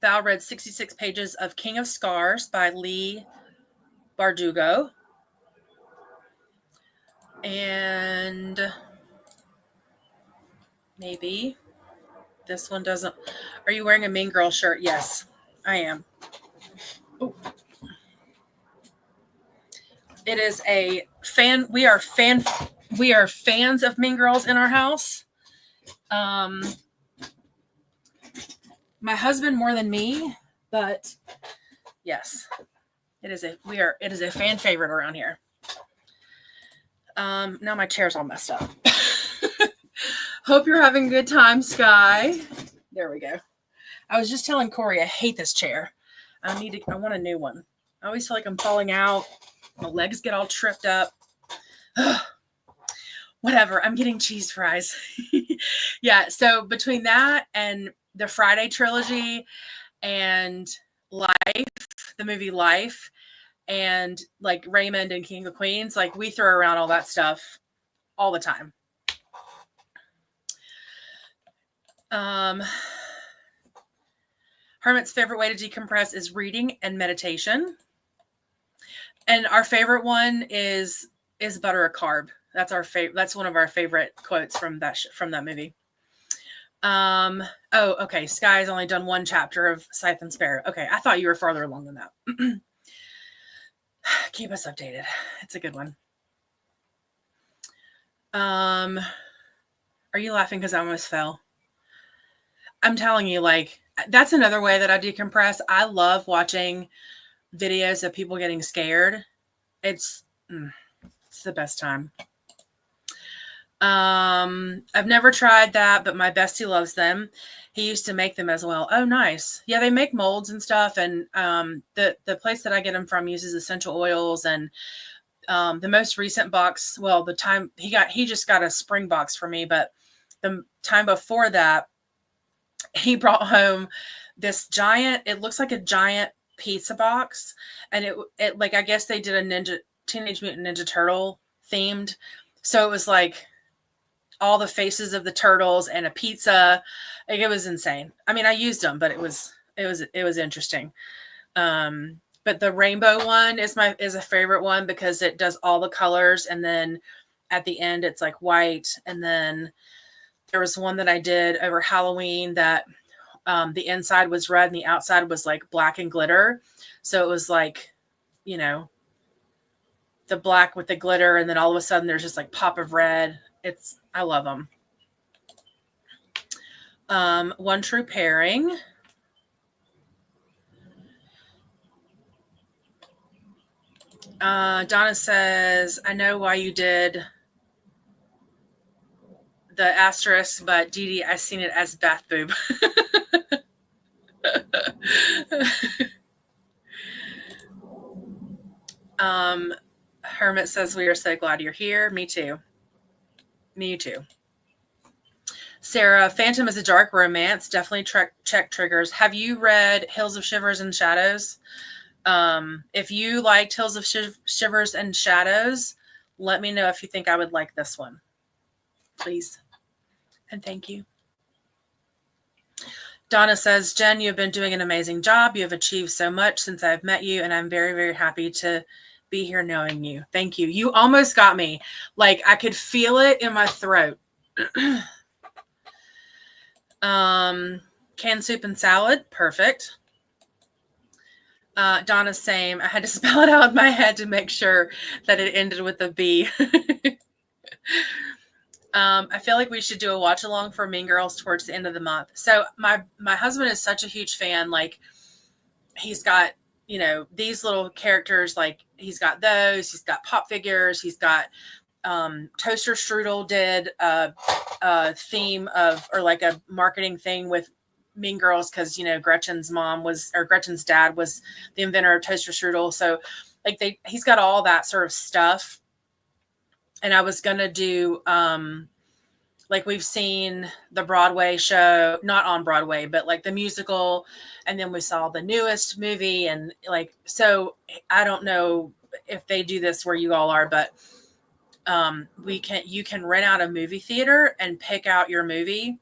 Speaker 1: Val read 66 pages of King of Scars by Lee Bardugo. And maybe this one doesn't. Are you wearing a Mean Girl shirt? Yes, I am. Ooh. It is a fan. We are fans of Mean Girls in our house. My husband more than me, but yes, it is a fan favorite around here. Now my chair's all messed up. Hope you're having a good time, Sky. There we go. I was just telling Corey I hate this chair. I want a new one. I always feel like I'm falling out. My legs get all tripped up. Whatever. I'm getting cheese fries. Yeah. So between that and the Friday trilogy and Life, the movie Life, and like Raymond and King of Queens, like we throw around all that stuff all the time. Hermit's favorite way to decompress is reading and meditation. And our favorite one is butter a carb. That's our favorite. That's one of our favorite quotes from that movie. Oh, okay. Sky's only done one chapter of Scythe and Sparrow. Okay, I thought you were farther along than that. Keep us updated. It's a good one. Are you laughing because I almost fell? I'm telling you, like, that's another way that I decompress. I love watching videos of people getting scared. It's the best time. I've never tried that, but my bestie loves them. He used to make them as well. Oh, nice. Yeah, they make molds and stuff. And the place that I get them from uses essential oils. And the most recent box, well, the time he just got a spring box for me, but the time before that, he brought home this giant, it looks like a giant pizza box. And it like, I guess they did a Teenage Mutant Ninja Turtle themed. So it was like all the faces of the turtles and a pizza. Like, it was insane. I mean, I used them, but it was interesting. But the rainbow one is a favorite one because it does all the colors. And then at the end, it's like white. And then there was one that I did over Halloween that the inside was red and the outside was like black and glitter. So it was like, you know, the black with the glitter, and then all of a sudden there's just like pop of red. I love them. One True Pairing. Donna says, I know why you did the asterisk, but Didi, I seen it as bath boob. Hermit says, we are so glad you're here. Me too. Me too. Sarah, Phantom is a dark romance. Definitely check triggers. Have you read Hills of Shivers and Shadows? If you liked Hills of Shivers and Shadows, let me know if you think I would like this one. Please. And thank you. Donna says, Jen, you've been doing an amazing job. You have achieved so much since I've met you, and I'm very, very happy to be here knowing you. Thank you. You almost got me. Like, I could feel it in my throat. Canned soup and salad. Perfect. Donna, same. I had to spell it out in my head to make sure that it ended with a B. I feel like we should do a watch along for Mean Girls towards the end of the month. So my husband is such a huge fan. Like, he's got, you know, these little characters, like he's got those, he's got pop figures, he's got Toaster Strudel did a theme of, or like a marketing thing with Mean Girls, because, you know, Gretchen's dad was the inventor of Toaster Strudel. So like he's got all that sort of stuff. And I was gonna do like, we've seen the Broadway show, not on Broadway, but like the musical, and then we saw the newest movie, and like, so I don't know if they do this where you all are, but you can rent out a movie theater and pick out your movie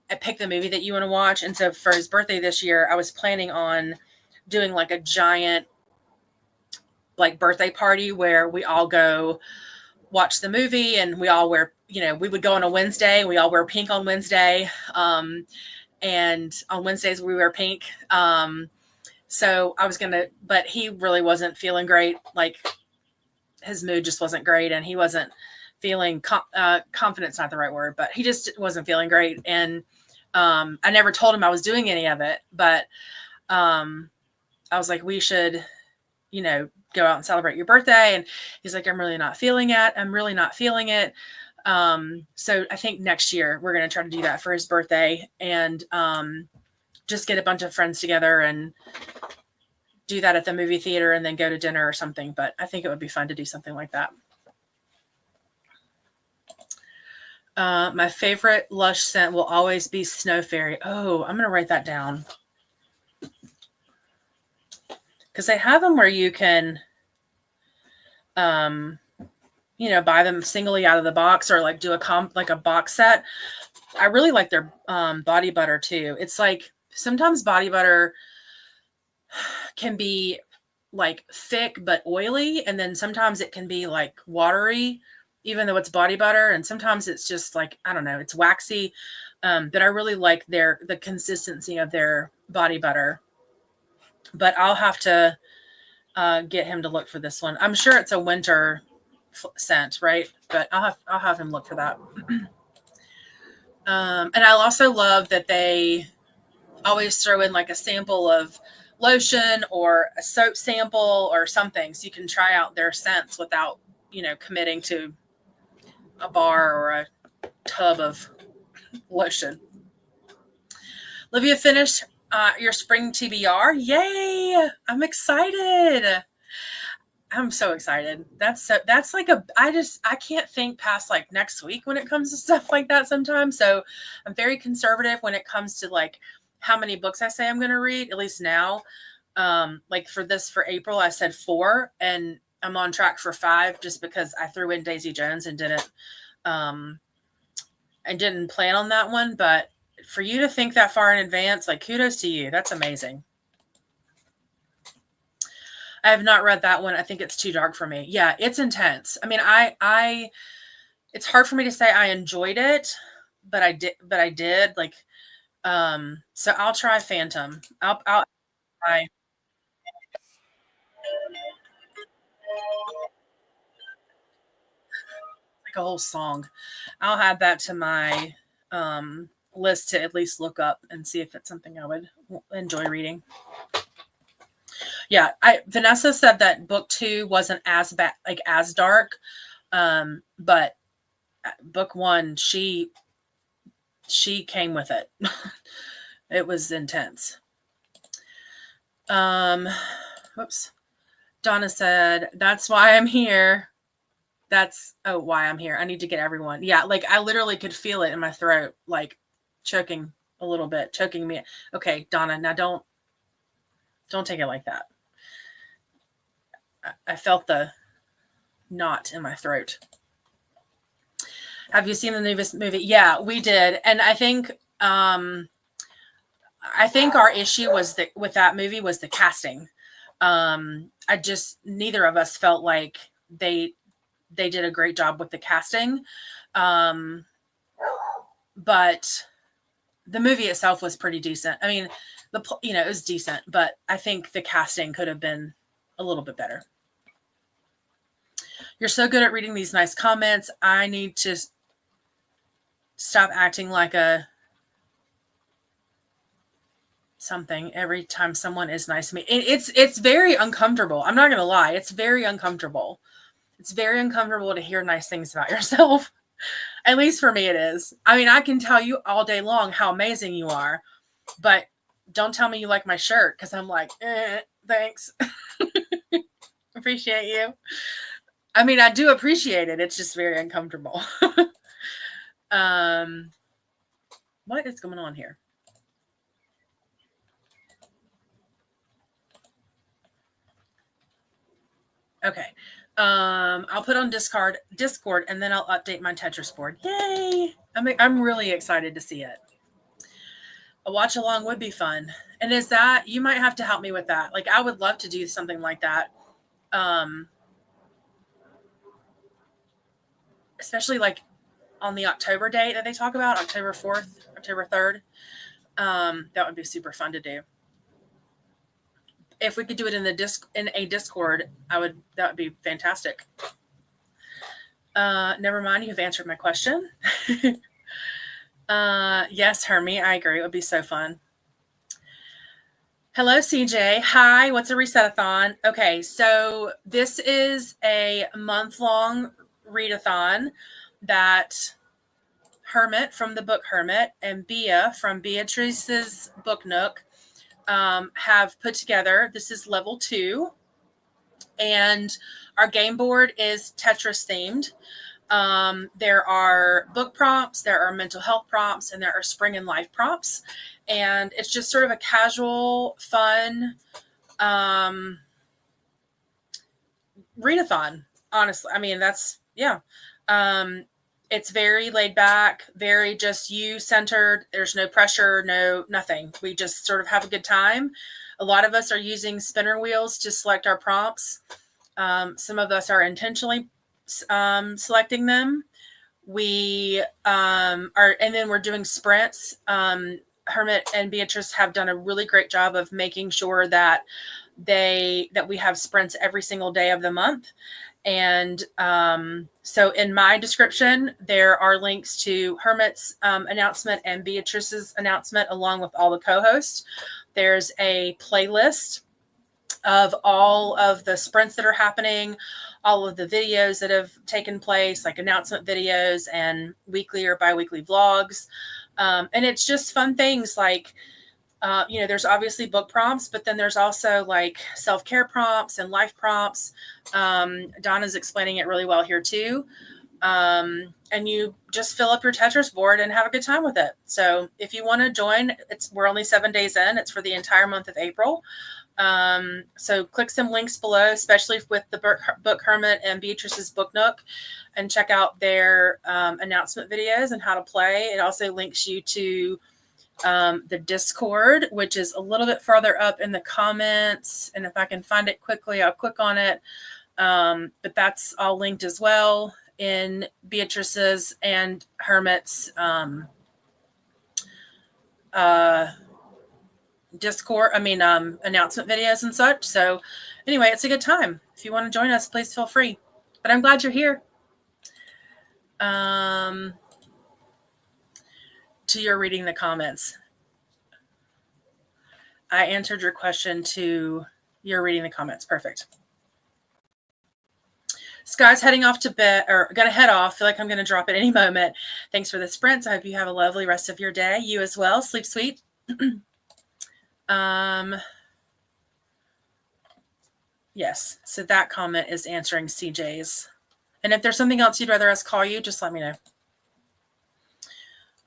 Speaker 1: and pick the movie that you want to watch. And so for his birthday this year, I was planning on doing like a giant like birthday party where we all go watch the movie, and we all wear, you know, we would go on a Wednesday, we all wear pink on Wednesday. And on Wednesdays we wear pink. So I was but he really wasn't feeling great. Like, his mood just wasn't great, and he wasn't feeling confident's not the right word, but he just wasn't feeling great. And I never told him I was doing any of it, but I was like, we should, you know, go out and celebrate your birthday. And he's like, I'm really not feeling it. So I think next year we're going to try to do that for his birthday, and just get a bunch of friends together and do that at the movie theater, and then go to dinner or something. But I think it would be fun to do something like that. My favorite Lush scent will always be Snow Fairy. Oh, I'm going to write that down, because they have them where you can, you know, buy them singly out of the box, or like do a box set. I really like their body butter too. It's like, sometimes body butter can be like thick but oily, and then sometimes it can be like watery, even though it's body butter. And sometimes it's just like, I don't know, it's waxy. But I really like the consistency of their body butter. But I'll have to get him to look for this one. I'm sure it's a winter scent, right? But I'll have him look for that. And I also love that they always throw in like a sample of lotion or a soap sample or something, so you can try out their scents without, you know, committing to a bar or a tub of lotion. Livia finished your spring TBR. Yay! I'm excited. I'm so excited. That's like I can't think past like next week when it comes to stuff like that sometimes. So I'm very conservative when it comes to like how many books I say I'm going to read, at least now. Like for April, I said 4, and I'm on track for 5, just because I threw in Daisy Jones and didn't plan on that one. But for you to think that far in advance, like, kudos to you. That's amazing. I have not read that one. I think it's too dark for me. Yeah, it's intense. I mean, it's hard for me to say I enjoyed it, but I did like, So I'll try Phantom. I'll try like a whole song. I'll add that to my list to at least look up and see if it's something I would enjoy reading. Yeah, Vanessa said that book 2 wasn't as bad, like as dark, but book 1 she came with it. It was intense. Whoops. Donna said, "That's why I'm here." That's why I'm here. I need to get everyone. Yeah, like I literally could feel it in my throat, like choking a little bit, choking me. Okay, Donna, now don't take it like that. I felt the knot in my throat. Have you seen the newest movie? Yeah, we did, and I think our issue was that with that movie was the casting. I just neither of us felt like they did a great job with the casting. But the movie itself was pretty decent. I mean, it was decent, but I think the casting could have been a little bit better. You're so good at reading these nice comments. I need to stop acting like a something every time someone is nice to me. It's very uncomfortable. I'm not going to lie. It's very uncomfortable. It's very uncomfortable to hear nice things about yourself. At least for me it is. I mean, I can tell you all day long how amazing you are, but don't tell me you like my shirt because I'm like, thanks. Appreciate you. I mean, I do appreciate it. It's just very uncomfortable. What is going on here? Okay. I'll put on Discord, and then I'll update my Tetris board. Yay! I'm really excited to see it. A watch along would be fun. And is that you might have to help me with that? Like I would love to do something like that. Especially like on the October date that they talk about, October 4th, October 3rd. That would be super fun to do. If we could do it in a Discord, that would be fantastic. Never mind, you've answered my question. Yes, Hermit, I agree. It would be so fun. Hello, CJ. Hi, what's a Reset-athon? Okay, so this is a month-long readathon that Hermit from the book Hermit and Bea from Beatriz's book Nook have put together. This is level 2, and our game board is Tetris themed. There are book prompts, there are mental health prompts, and there are spring and life prompts. And it's just sort of a casual, fun readathon, honestly. I mean, that's, yeah. It's very laid back, very just you centered. There's no pressure, nothing. We just sort of have a good time. A lot of us are using spinner wheels to select our prompts. Some of us are intentionally selecting them. We and then we're doing sprints. Hermit and Beatriz have done a really great job of making sure that we have sprints every single day of the month. And so in my description, there are links to Hermit's announcement and Beatriz's announcement, along with all the co-hosts. There's a playlist of all of the sprints that are happening, all of the videos that have taken place, like announcement videos and weekly or bi-weekly vlogs. And it's just fun things like, there's obviously book prompts, but then there's also like self-care prompts and life prompts. Donna's explaining it really well here too. And you just fill up your Tetris board and have a good time with it. So if you want to join, we're only 7 days in. It's for the entire month of April. So click some links below, especially with the book Hermit and Beatriz's book Nook, and check out their announcement videos and how to play. It also links you to the Discord, which is a little bit farther up in the comments. And if I can find it quickly, I'll click on it. But that's all linked as well in Beatriz's and Hermit's Discord, announcement videos and such. So anyway, it's a good time. If you want to join us, please feel free. But I'm glad you're here. To your reading the comments. I answered your question to your reading the comments. Perfect. Sky's heading off to bed, or gonna head off. Feel like I'm gonna drop at any moment. Thanks for the sprints. I hope you have a lovely rest of your day. You as well. Sleep sweet. Yes. So that comment is answering CJ's. And if there's something else you'd rather us call you, just let me know.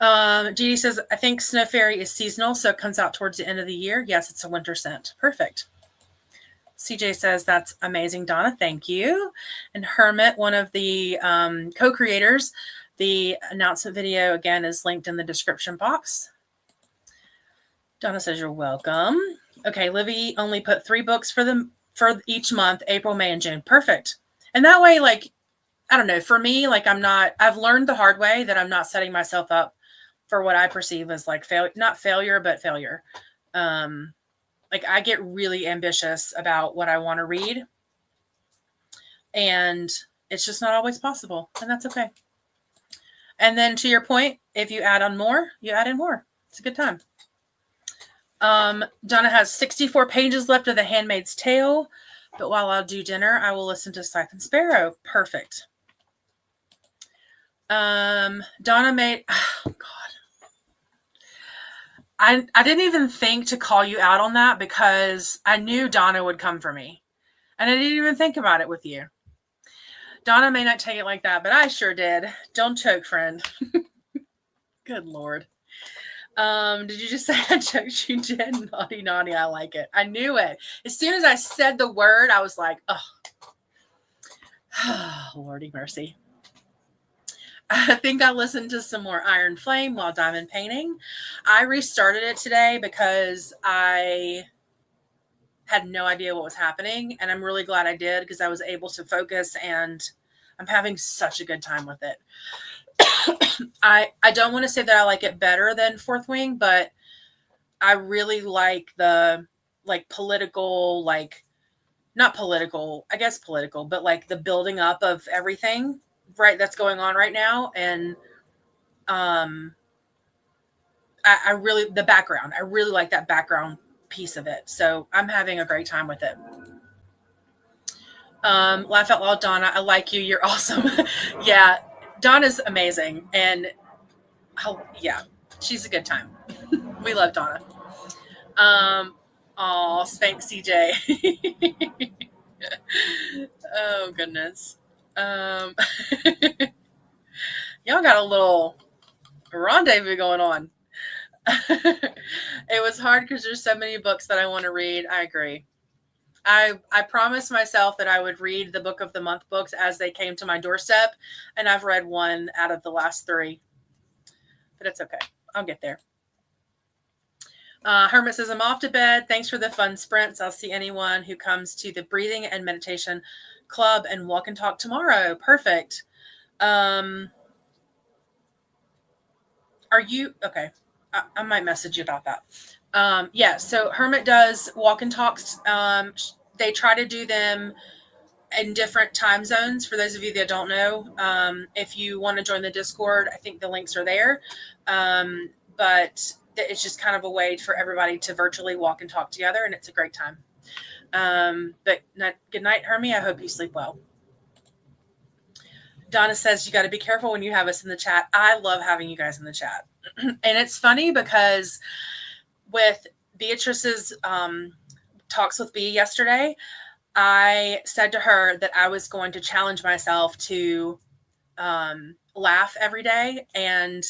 Speaker 1: Didi says, I think Snow Fairy is seasonal, so it comes out towards the end of the year. Yes, it's a winter scent. Perfect. CJ says, that's amazing, Donna. Thank you. And Hermit, one of the co-creators, the announcement video, again, is linked in the description box. Donna says, you're welcome. Okay, Livia only put 3 books for each month, April, May, and June. Perfect. And that way, like, I don't know, for me, like I've learned the hard way that I'm not setting myself up for what I perceive as like not failure, but failure. Like I get really ambitious about what I want to read, and it's just not always possible, and that's okay. And then to your point, if you add on more, you add in more. It's a good time. Donna has 64 pages left of The Handmaid's Tale, but while I'll do dinner, I will listen to Scythe and Sparrow. Perfect. Donna made, oh God. I didn't even think to call you out on that because I knew Donna would come for me. And I didn't even think about it with you. Donna may not take it like that, but I sure did. Don't choke, friend. Good Lord. Did you just say I choked you, Jen? Naughty, naughty. I like it. I knew it. As soon as I said the word, I was like, oh, Lordy mercy. I think I listened to some more Iron Flame while diamond painting. I restarted it today because I had no idea what was happening. And I'm really glad I did because I was able to focus and I'm having such a good time with it. I don't want to say that I like it better than Fourth Wing, but I really like the political, not political, I guess political, but like the building up of everything, right, that's going on right now. And I really, the background, I really like that background piece of it. So I'm having a great time with it. Laugh out loud, Donna. I like you. You're awesome. Yeah. Donna's amazing. And yeah, she's a good time. We love Donna. Spank CJ. Oh goodness. Y'all got a little rendezvous going on. It was hard because there's so many books that I want to read. I agree. I promised myself that I would read the Book of the Month books as they came to my doorstep, and I've read 1 out of the last 3. But it's okay. I'll get there. Hermit says, I'm off to bed. Thanks for the fun sprints. I'll see anyone who comes to the breathing and meditation club and walk and talk tomorrow. Perfect. Are you okay? I might message you about that. Yeah, so Hermit does walk and talks. They try to do them in different time zones. For those of you that don't know, if you want to join the Discord, I think the links are there. But it's just kind of a way for everybody to virtually walk and talk together, and it's a great time. But good night, Hermie. I hope you sleep well. Donna says you got to be careful when you have us in the chat. I love having you guys in the chat. And it's funny because with Beatrice's talks with B yesterday, I said to her that I was going to challenge myself to laugh every day. And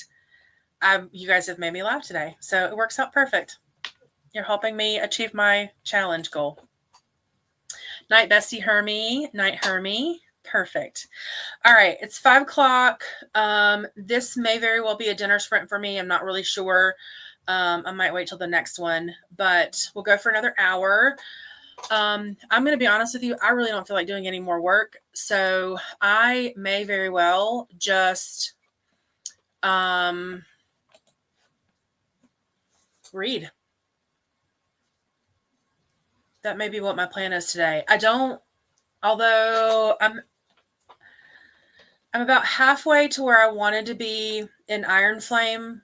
Speaker 1: you guys have made me laugh today. So it works out perfect. You're helping me achieve my challenge goal. Night, bestie Hermie. Night, Hermie. Perfect. All right. It's 5 o'clock. This may very well be a dinner sprint for me. I'm not really sure. I might wait till the next one, but we'll go for another hour. I'm going to be honest with you. I really don't feel like doing any more work. So I may very well just, read. That may be what my plan is today. Although I'm about halfway to where I wanted to be in Iron Flame.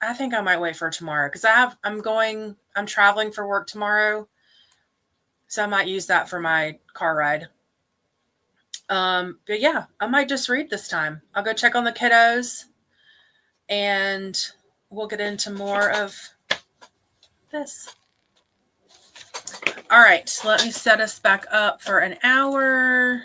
Speaker 1: I think I might wait for tomorrow because I'm traveling for work tomorrow. So I might use that for my car ride. But yeah, I might just read this time. I'll go check on the kiddos and we'll get into more of this. All right, let me set us back up for an hour.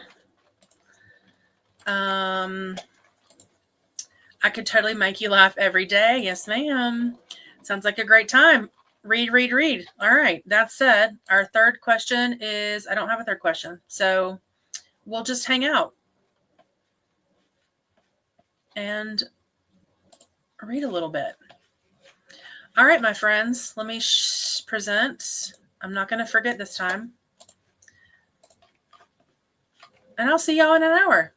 Speaker 1: I could totally make you laugh every day. Yes, ma'am. Sounds like a great time. Read, read, read. All right. That said, our third question is I don't have a third question. So we'll just hang out and read a little bit. All right, my friends, let me present. I'm not going to forget this time. And I'll see y'all in an hour.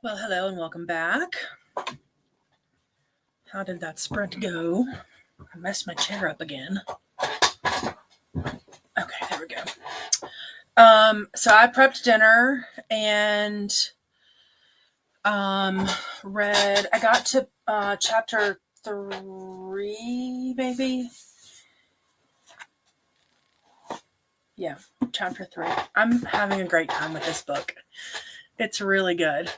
Speaker 1: Well, hello and welcome back. How did that sprint go? I messed my chair up again. Okay, there we go. So I prepped dinner and read. I got to chapter 3, maybe. Yeah, chapter 3. I'm having a great time with this book. It's really good.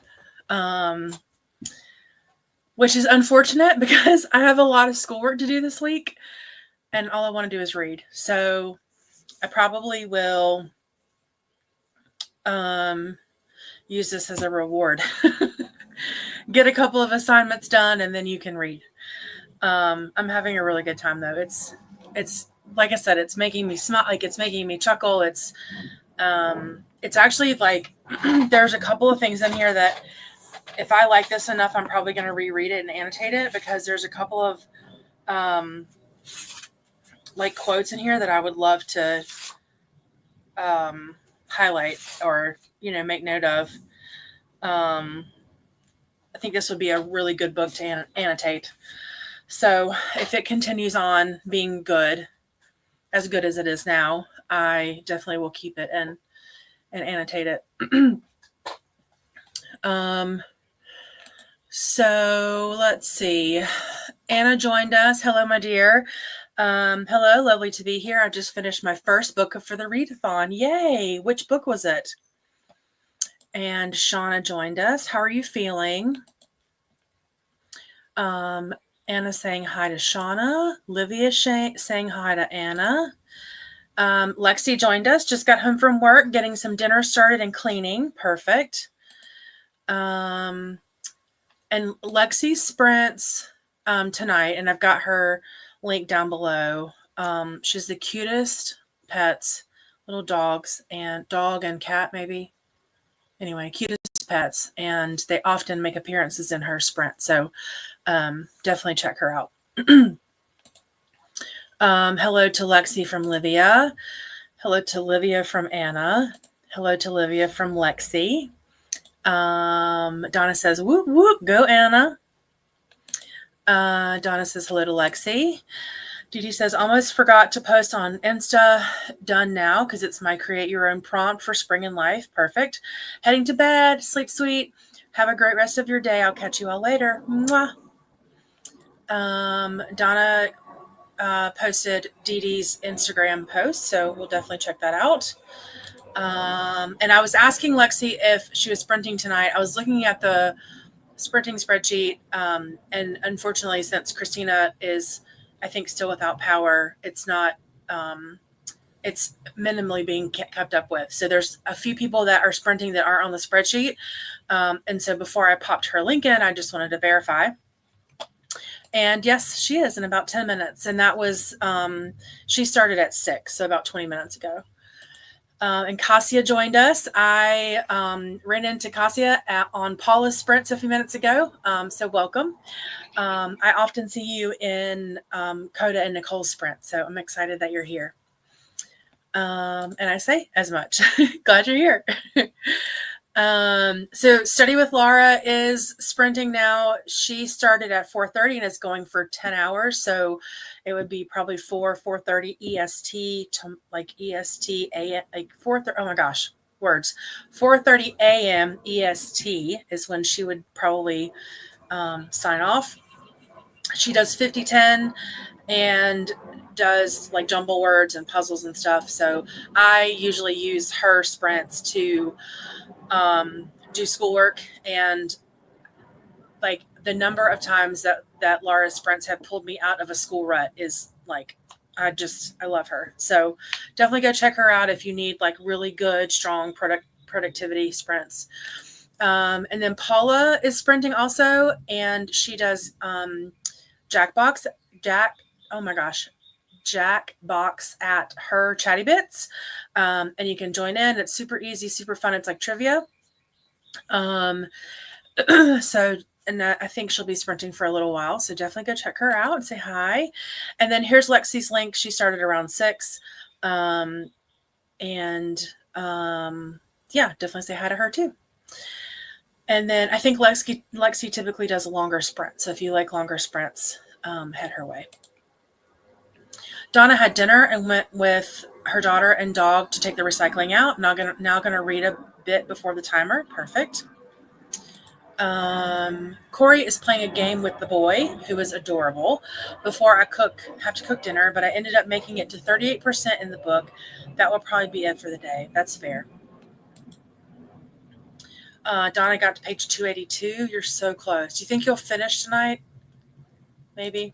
Speaker 1: Which is unfortunate because I have a lot of schoolwork to do this week and all I want to do is read. So I probably will use this as a reward. Get a couple of assignments done and then you can read. I'm having a really good time though. It's like I said, it's making me smile, like it's making me chuckle. It's actually like there's a couple of things in here that if I like this enough, I'm probably going to reread it and annotate it because there's a couple of like quotes in here that I would love to highlight or, make note of. I think this would be a really good book to annotate. So if it continues on being good as it is now, I definitely will keep it and annotate it. So let's see. Anna joined us. Hello, my dear. Hello, lovely to be here. I just finished my first book for the Read-a-thon. Yay! Which book was it? And Shauna joined us. How are you feeling? Anna saying hi to Shauna. Livia saying hi to Anna. Lexi joined us. Just got home from work, getting some dinner started and cleaning. Perfect. And Lexi sprints tonight, and I've got her link down below. She's the cutest pets, little dogs, and dog and cat maybe. Anyway, cutest pets, and they often make appearances in her sprint. So definitely check her out. Hello to Lexi from Livia. Hello to Livia from Anna. Hello to Livia from Lexi. Donna says, whoop, whoop, go Anna. Donna says hello to Lexi. Didi says, almost forgot to post on Insta. Done now because it's my create your own prompt for spring in life. Perfect. Heading to bed. Sleep sweet. Have a great rest of your day. I'll catch you all later. Mwah. Donna posted Didi's Instagram post, so we'll definitely check that out. And I was asking Lexi if she was sprinting tonight. I was looking at the sprinting spreadsheet, and unfortunately, since Christina is, I think, still without power, it's not, it's minimally being kept up with. So there's a few people that are sprinting that aren't on the spreadsheet. And so before I popped her link in, I just wanted to verify. And yes, she is in about 10 minutes. And that was, she started at 6, so about 20 minutes ago. And Cassia joined us. I ran into Cassia on Paula's sprints a few minutes ago. So welcome. I often see you in Coda and Nicole's sprint. So I'm excited that you're here. And I say as much. Glad you're here. So Study with Laura is sprinting now. She started at 4:30 and is going for 10 hours. So it would be probably 4:30 EST to like EST AM, like 4:30. Oh my gosh, words. 4:30 AM EST is when she would probably sign off. She does 50-10 and does like jumble words and puzzles and stuff. So I usually use her sprints to do schoolwork, and like the number of times that Laura's sprints have pulled me out of a school rut is like, I love her. So definitely go check her out if you need like really good, strong productivity sprints. And then Paula is sprinting also, and she does Jackbox at her Chatty Bits. And you can join in. It's super easy, super fun. It's like trivia. So and I think she'll be sprinting for a little while. So definitely go check her out and say hi. And then here's Lexi's link. She started around 6. And yeah, definitely say hi to her too. And then I think Lexi typically does a longer sprint. So if you like longer sprints, head her way. Donna had dinner and went with her daughter and dog to take the recycling out. Now gonna read a bit before the timer. Perfect. Corey is playing a game with the boy, who is adorable, before I have to cook dinner, but I ended up making it to 38% in the book. That will probably be it for the day. That's fair. Donna got to page 282. You're so close. Do you think you'll finish tonight? Maybe.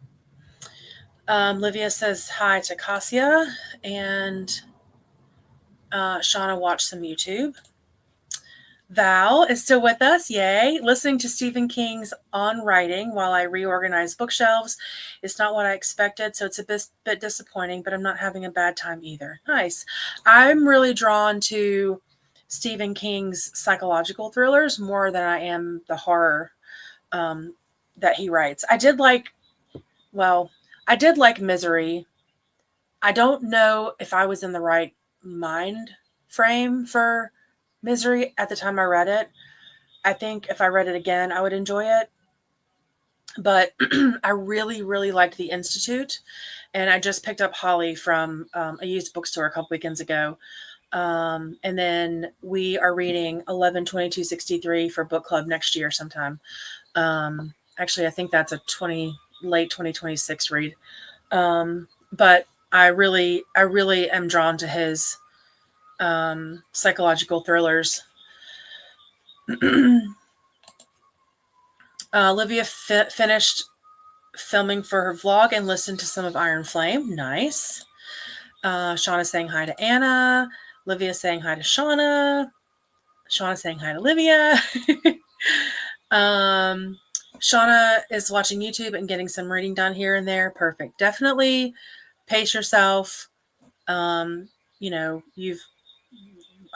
Speaker 1: Livia says hi to Cassia, and Shauna watched some YouTube. Val is still with us. Yay. Listening to Stephen King's On Writing while I reorganize bookshelves. It's not what I expected, so it's a bit disappointing, but I'm not having a bad time either. Nice. I'm really drawn to Stephen King's psychological thrillers more than I am the horror that he writes. I did like Misery. I don't know if I was in the right mind frame for Misery at the time I read it. I think if I read it again, I would enjoy it. But I really, really liked The Institute. And I just picked up Holly from a used bookstore a couple weekends ago. And then we are reading 11/22/63 for book club next year sometime. Actually, I think that's a late 2026 read. But I really am drawn to his psychological thrillers. Livia finished filming for her vlog and listened to some of Iron Flame. Nice. Shauna saying hi to Anna. Livia saying hi to Shauna. Shauna saying hi to Livia. Shauna is watching YouTube and getting some reading done here and there. Perfect. Definitely pace yourself. I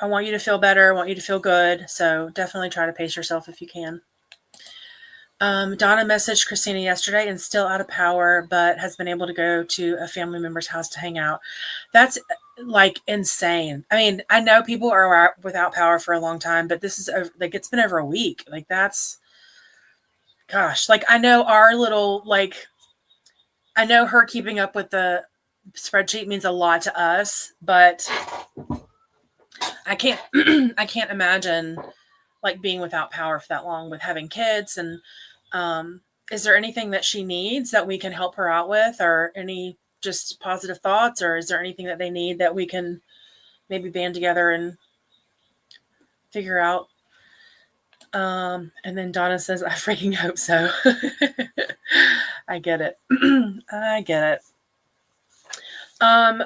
Speaker 1: want you to feel better. I want you to feel good. So definitely try to pace yourself if you can. Donna messaged Christina yesterday and still out of power, but has been able to go to a family member's house to hang out. That's like insane. I mean, I know people are without power for a long time, but this is like, it's been over a week. Like that's, gosh, like I know I know her keeping up with the spreadsheet means a lot to us, but I can't I can't imagine like being without power for that long with having kids. And is there anything that she needs that we can help her out with, or any just positive thoughts, or is there anything that they need that we can maybe band together and figure out? And then Donna says, I freaking hope so. I get it. I get it.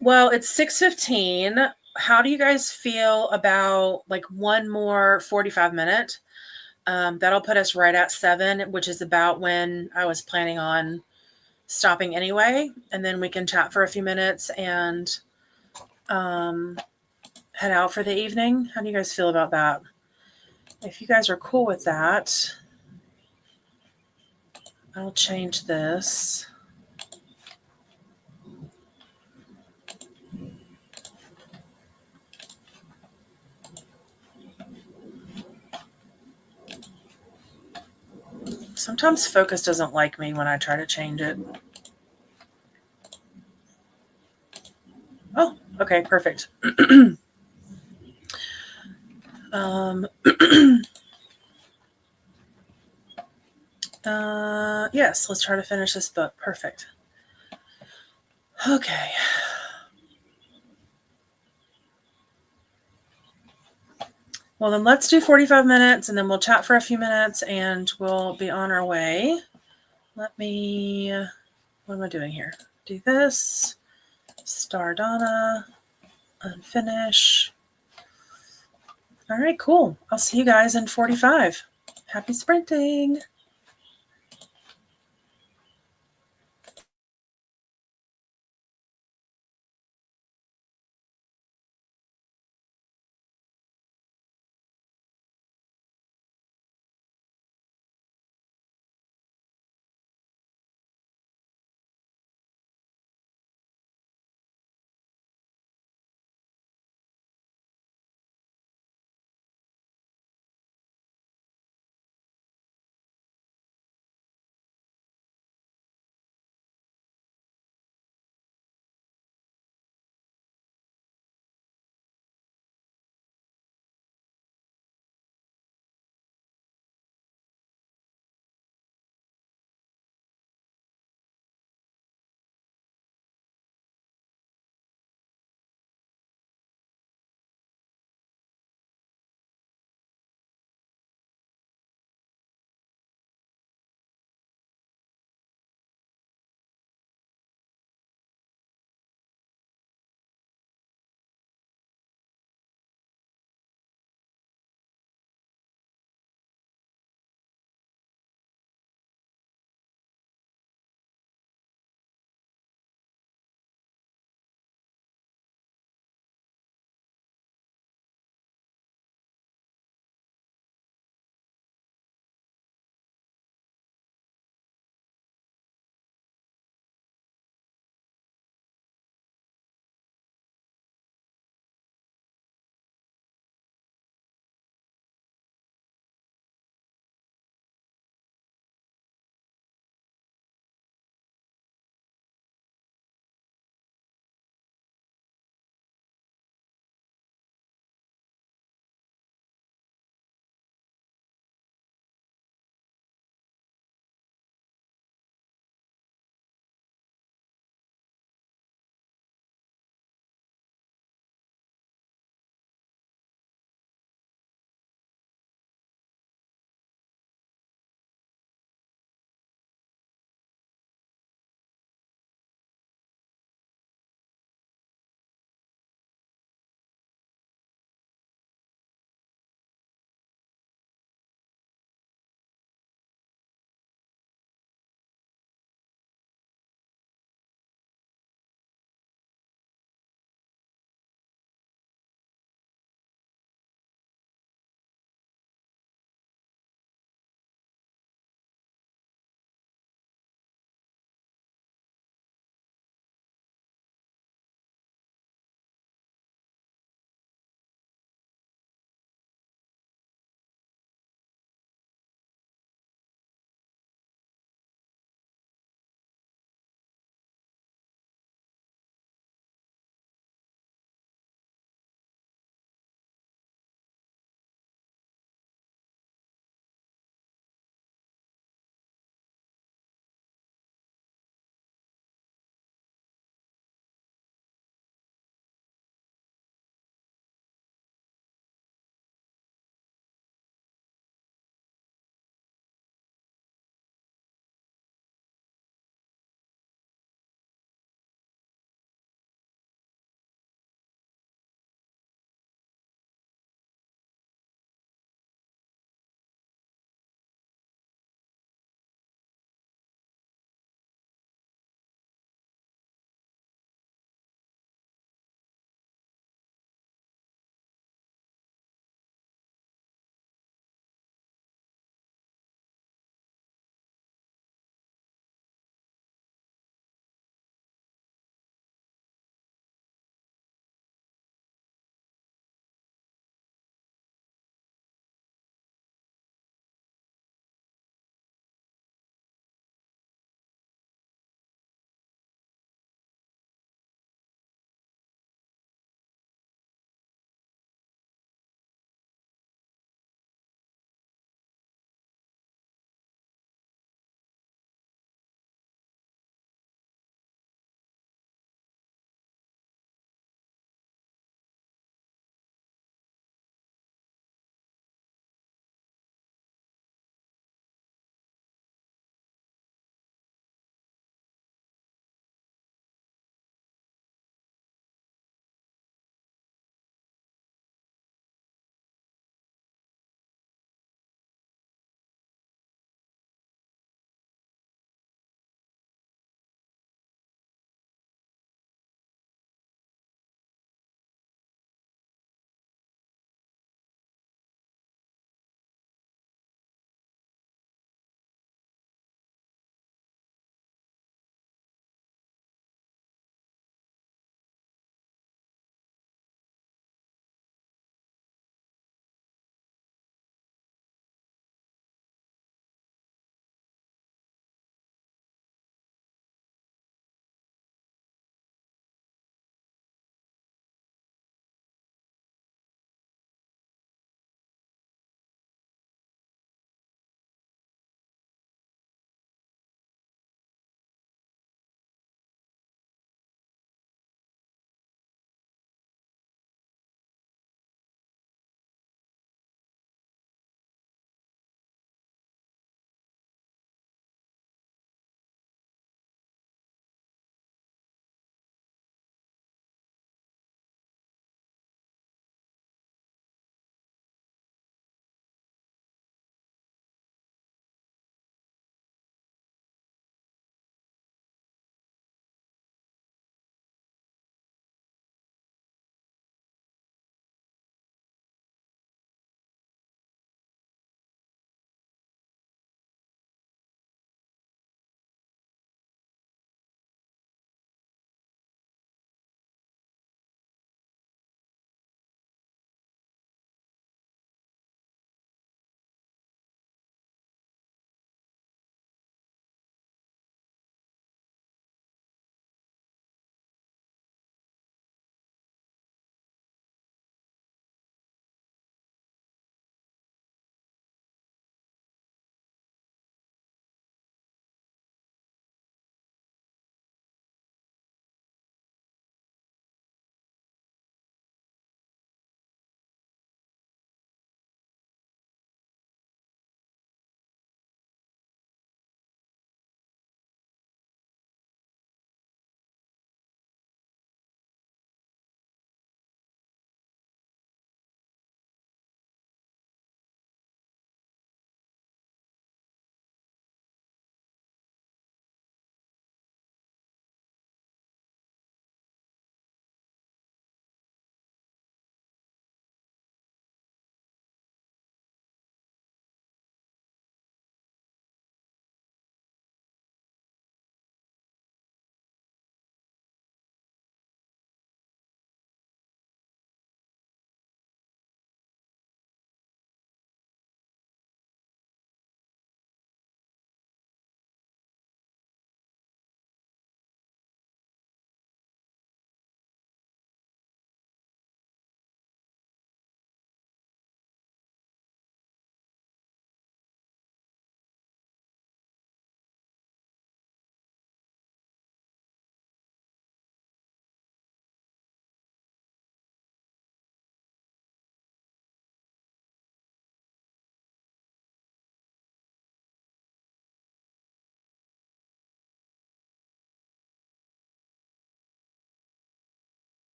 Speaker 1: Well, it's 6:15. How do you guys feel about like one more 45-minute? That'll put us right at 7, which is about when I was planning on stopping anyway. And then we can chat for a few minutes and head out for the evening. How do you guys feel about that? If you guys are cool with that, I'll change this. Sometimes Focus doesn't like me when I try to change it. Oh, okay, perfect. Yes, let's try to finish this book. Perfect. Okay. Well, then let's do 45 minutes and then we'll chat for a few minutes and we'll be on our way. What am I doing here? Do this. Star Donna. Unfinish. All right, cool. I'll see you guys in 45. Happy sprinting.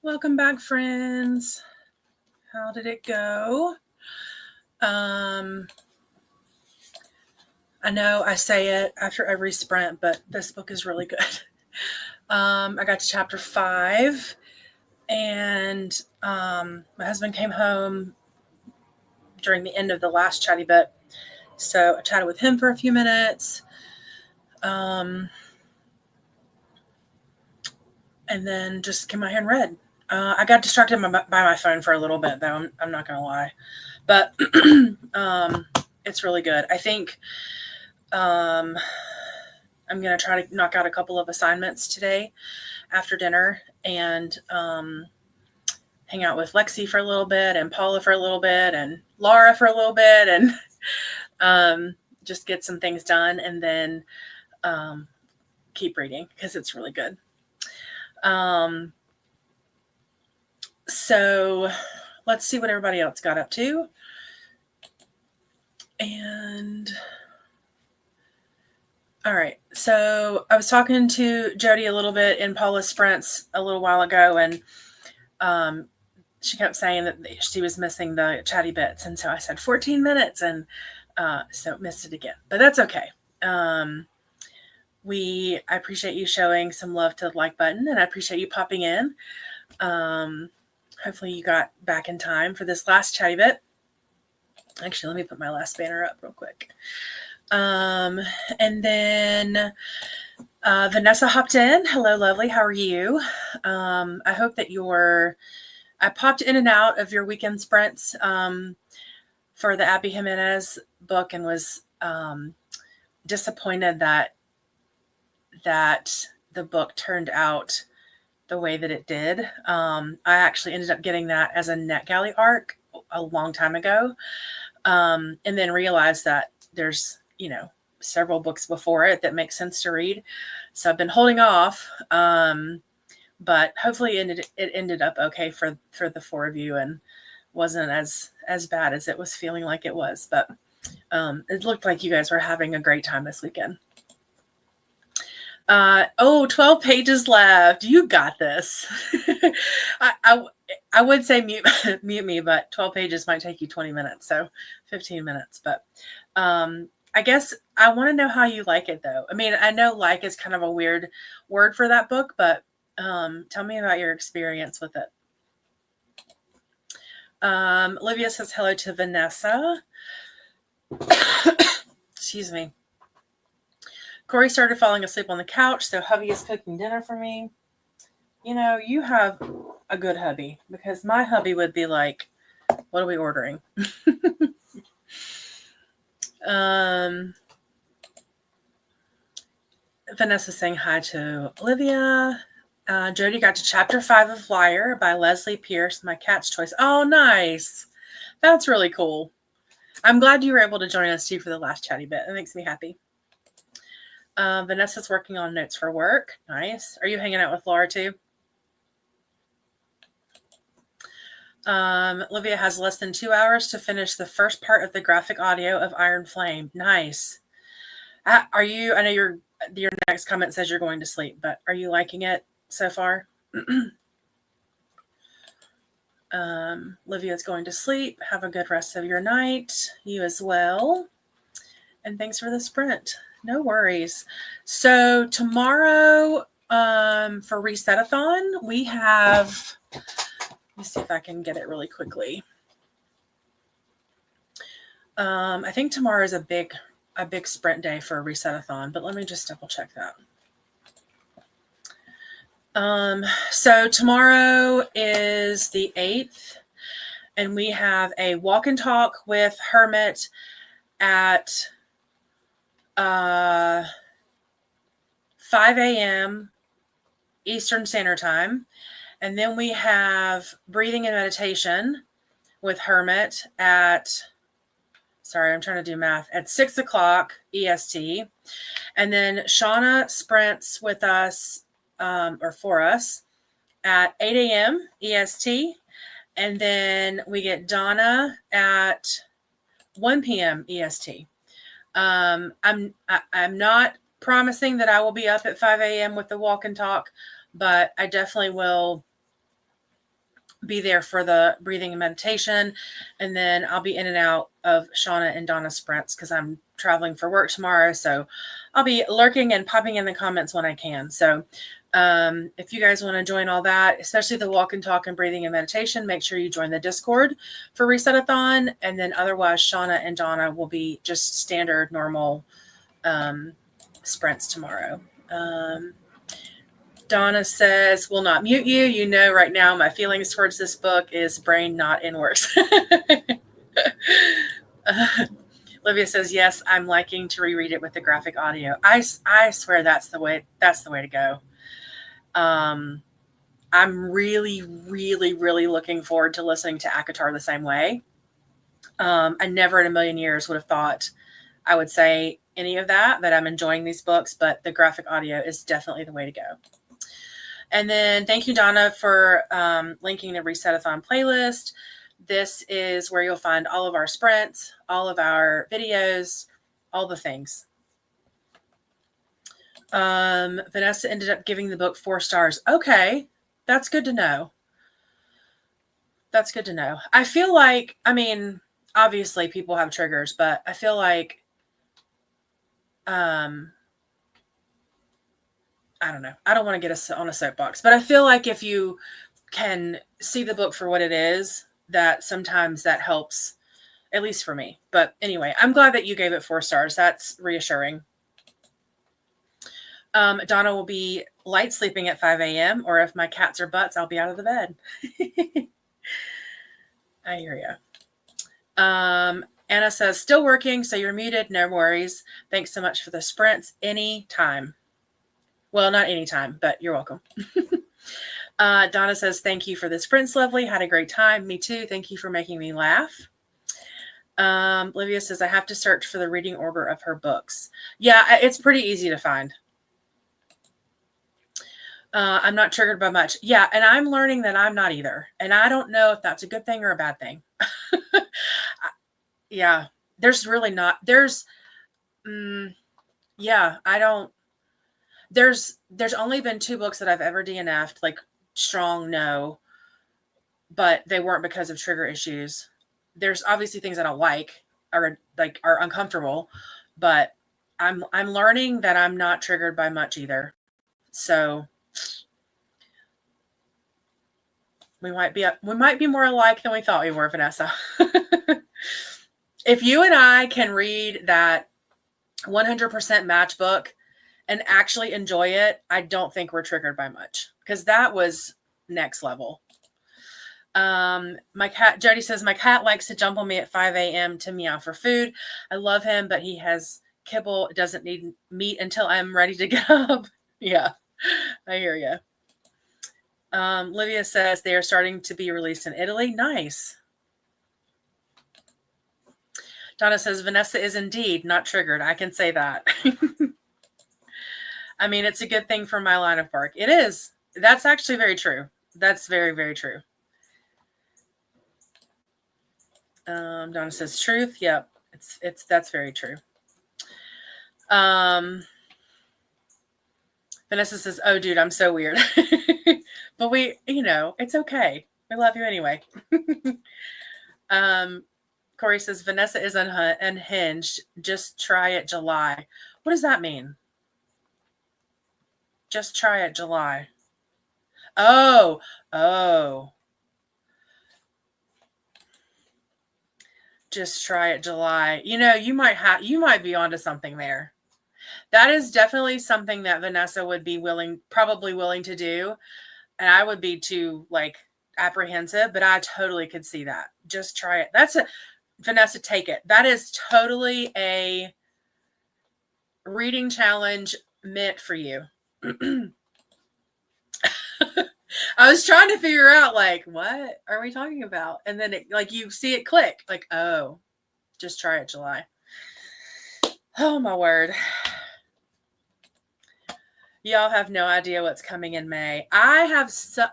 Speaker 1: Welcome back, friends. How did it go? I know I say it after every sprint, but this book is really good. I got to chapter 5, and my husband came home during the end of the last chatty bit. So I chatted with him for a few minutes. And then just came out here and read. I got distracted by my phone for a little bit, though. I'm not going to lie. But it's really good. I think I'm going to try to knock out a couple of assignments today after dinner and hang out with Lexi for a little bit and Paula for a little bit and Laura for a little bit and just get some things done and then keep reading because it's really good. So let's see what everybody else got up to. And all right. So I was talking to Jody a little bit in Paula's sprints a little while ago, and she kept saying that she was missing the chatty bits. And so I said 14 minutes and so missed it again, but that's okay. I appreciate you showing some love to the like button, and I appreciate you popping in. Hopefully you got back in time for this last chatty bit. Actually, let me put my last banner up real quick. And then Vanessa hopped in. Hello, lovely. How are you? I hope that I popped in and out of your weekend sprints for the Abby Jimenez book and was disappointed that the book turned out the way that it did. I actually ended up getting that as a NetGalley arc a long time ago, and then realized that there's, several books before it that make sense to read. So I've been holding off, but hopefully it ended up okay for the four of you and wasn't as bad as it was feeling like it was. But it looked like you guys were having a great time this weekend. 12 pages left. You got this. I would say mute me, but 12 pages might take you 20 minutes, so 15 minutes. But I guess I want to know how you like it, though. I mean, I know like is kind of a weird word for that book, but tell me about your experience with it. Livia says hello to Vanessa. Excuse me. Corey started falling asleep on the couch, so hubby is cooking dinner for me. You have a good hubby, because my hubby would be like, what are we ordering? Vanessa's saying hi to Livia. Jody got to chapter 5 of Liar by Leslie Pierce, my cat's choice. Oh, nice. That's really cool. I'm glad you were able to join us too for the last chatty bit. It makes me happy. Vanessa's working on notes for work. Nice. Are you hanging out with Laura too? Livia has less than 2 hours to finish the first part of the graphic audio of Iron Flame. Nice. I know your next comment says you're going to sleep, but are you liking it so far? Livia's going to sleep. Have a good rest of your night. You as well. And thanks for the sprint. No worries. So tomorrow for Reset-athon, we have, let me see if I can get it really quickly. I think tomorrow is a big sprint day for Reset-athon, but let me just double check that. So tomorrow is the 8th, and we have a walk and talk with Hermit at 5 a.m. Eastern Standard Time. And then we have breathing and meditation with Hermit at 6 o'clock EST. And then Shauna sprints with us, or for us, at 8 a.m. EST. And then we get Donna at 1 p.m. EST. I'm not promising that I will be up at 5 a.m. with the walk and talk, but I definitely will be there for the breathing and meditation. And then I'll be in and out of Shauna and Donna's sprints because I'm traveling for work tomorrow. So I'll be lurking and popping in the comments when I can. So if you guys want to join all that, especially the walk and talk and breathing and meditation, make sure you join the Discord for Reset-athon. And then otherwise, Shauna and Donna will be just standard, normal sprints tomorrow. Donna says, will not mute you. You know, right now my feelings towards this book is brain not in works. Livia says, yes, I'm liking to reread it with the graphic audio. I swear that's the way to go. I'm really, really, really looking forward to listening to ACOTAR the same way. I never in a million years would have thought I would say any of that I'm enjoying these books, but the graphic audio is definitely the way to go. And then thank you, Donna, for linking the Reset-athon playlist. This is where you'll find all of our sprints, all of our videos, all the things. Vanessa ended up giving the book 4 stars. Okay, that's good to know. That's good to know. I feel like, I mean, obviously people have triggers, but I feel like, I don't know. I don't want to get on a soapbox, but I feel like if you can see the book for what it is, that sometimes that helps, at least for me. But anyway, I'm glad that you gave it 4 stars. That's reassuring. Donna will be light sleeping at 5 a.m. or if my cats are butts, I'll be out of the bed. I hear you. Anna says, still working, so you're muted. No worries. Thanks so much for the sprints. Anytime. Well, not anytime, but you're welcome. Donna says, thank you for the sprints, lovely. Had a great time. Me too. Thank you for making me laugh. Livia says, I have to search for the reading order of her books. Yeah, it's pretty easy to find. I'm not triggered by much. Yeah, and I'm learning that I'm not either. And I don't know if that's a good thing or a bad thing. Yeah, there's really not. Yeah, I don't. There's only been 2 books that I've ever DNF'd, like strong no, but they weren't because of trigger issues. There's obviously things I don't like or like are uncomfortable, but I'm learning that I'm not triggered by much either. So we might be more alike than we thought we were, Vanessa. If you and I can read that 100% match book and actually enjoy it, I don't think we're triggered by much because that was next level. My cat, Jody says, my cat likes to jump on me at 5 a.m. to meow for food. I love him, but he has kibble. It doesn't need meat until I'm ready to get up. Yeah, I hear you. Livia says they are starting to be released in Italy. Nice. Donna says, Vanessa is indeed not triggered. I can say that. I mean, it's a good thing for my line of work. It is. That's actually very true. That's very, very true. Donna says, truth. Yep. That's very true. Vanessa says, oh, dude, I'm so weird. But it's okay. We love you anyway. Corey says, Vanessa is unhinged. Just try it July. What does that mean? Just try it July. Oh. Just try it July. You might be onto something there. That is definitely something that Vanessa would be probably willing to do. And I would be too apprehensive, but I totally could see that. Just try it. Vanessa, take it. That is totally a reading challenge meant for you. I was trying to figure out what are we talking about? And then you see it click oh, just try it July. Oh my word. Y'all have no idea what's coming in May. I have,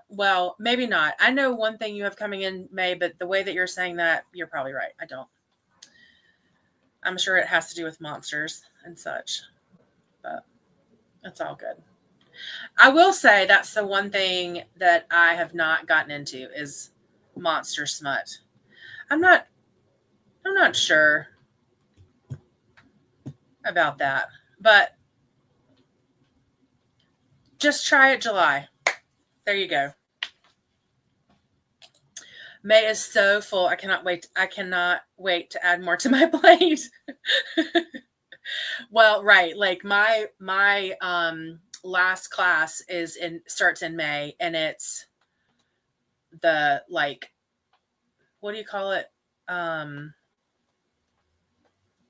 Speaker 1: well, maybe not. I know one thing you have coming in May, but the way that you're saying that, you're probably right. I don't. I'm sure it has to do with monsters and such, but it's all good. I will say that's the one thing that I have not gotten into is monster smut. I'm not sure about that, but just try it July. There you go. May is so full. I cannot wait to add more to my plate. Well, right. Like my last class starts in May, and it's the, like, what do you call it?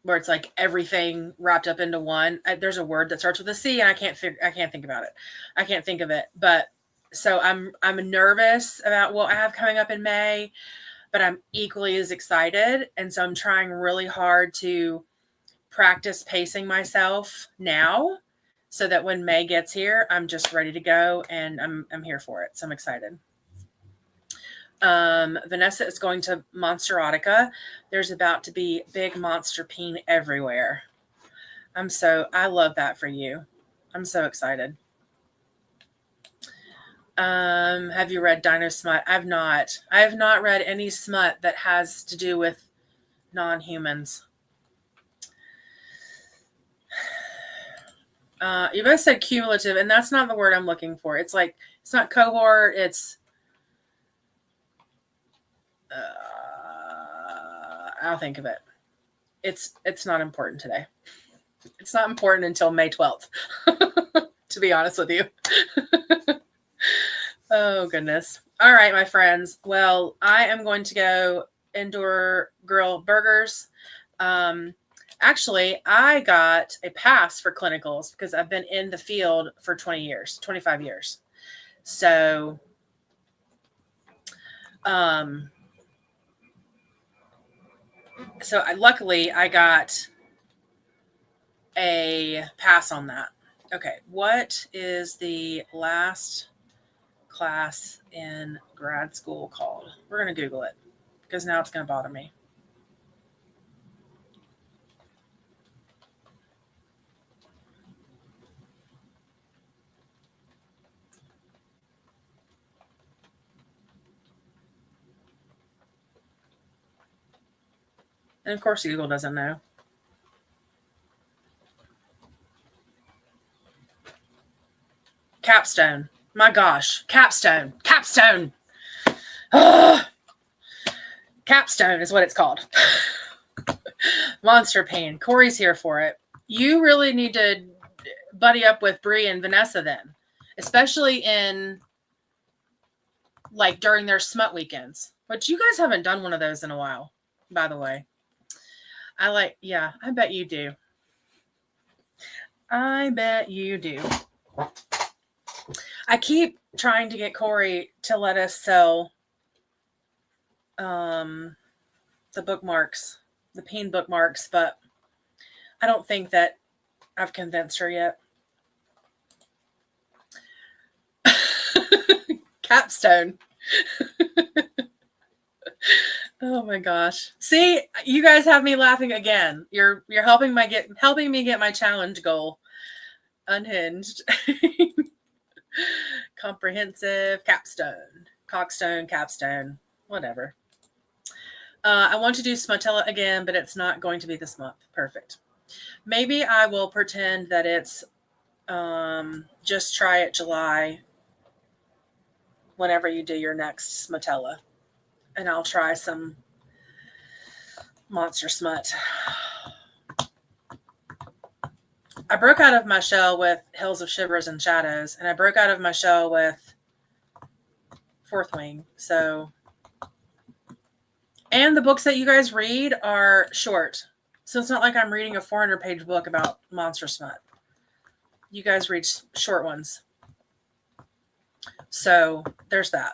Speaker 1: Where it's like everything wrapped up into one. There's a word that starts with a C, and I can't think about it. I can't think of it. But so I'm nervous about what I have coming up in May, but I'm equally as excited. And so I'm trying really hard to practice pacing myself now so that when May gets here, I'm just ready to go, and I'm here for it. So I'm excited. Vanessa is going to Monsterotica. There's about to be big monster peen everywhere. I love that for you. I'm so excited. Have you read Dino Smut? I have not read any smut that has to do with non-humans. You both said cumulative, and that's not the word I'm looking for. It's like, it's not cohort, it's I'll think of it. It's not important today. It's not important until May 12th, to be honest with you. Oh, goodness. All right, my friends. Well, I am going to go indoor grill burgers. Actually, I got a pass for clinicals because I've been in the field for 25 years. So, luckily I got a pass on that. Okay, what is the last class in grad school called? We're going to Google it because now it's going to bother me. And of course, Google doesn't know. Capstone. My gosh. Capstone. Ugh. Capstone is what it's called. Monster pain. Corey's here for it. You really need to buddy up with Bree and Vanessa then, especially in like during their smut weekends. But you guys haven't done one of those in a while, by the way. I bet you do. I bet you do. I keep trying to get Corey to let us sell the bookmarks, the peen bookmarks, but I don't think that I've convinced her yet. Capstone. Oh my gosh. See, you guys have me laughing again. You're helping me get my challenge goal. Unhinged. Comprehensive. Capstone. Cockstone. Capstone. Whatever. I want to do Smutella again, but it's not going to be this month. Perfect. Maybe I will pretend that it's just try it July whenever you do your next Smutella. And I'll try some monster smut. I broke out of my shell with Hills of Shivers and Shadows, and I broke out of my shell with Fourth Wing. So, and the books that you guys read are short. So it's not like I'm reading a 400-page book about monster smut. You guys read short ones. So there's that.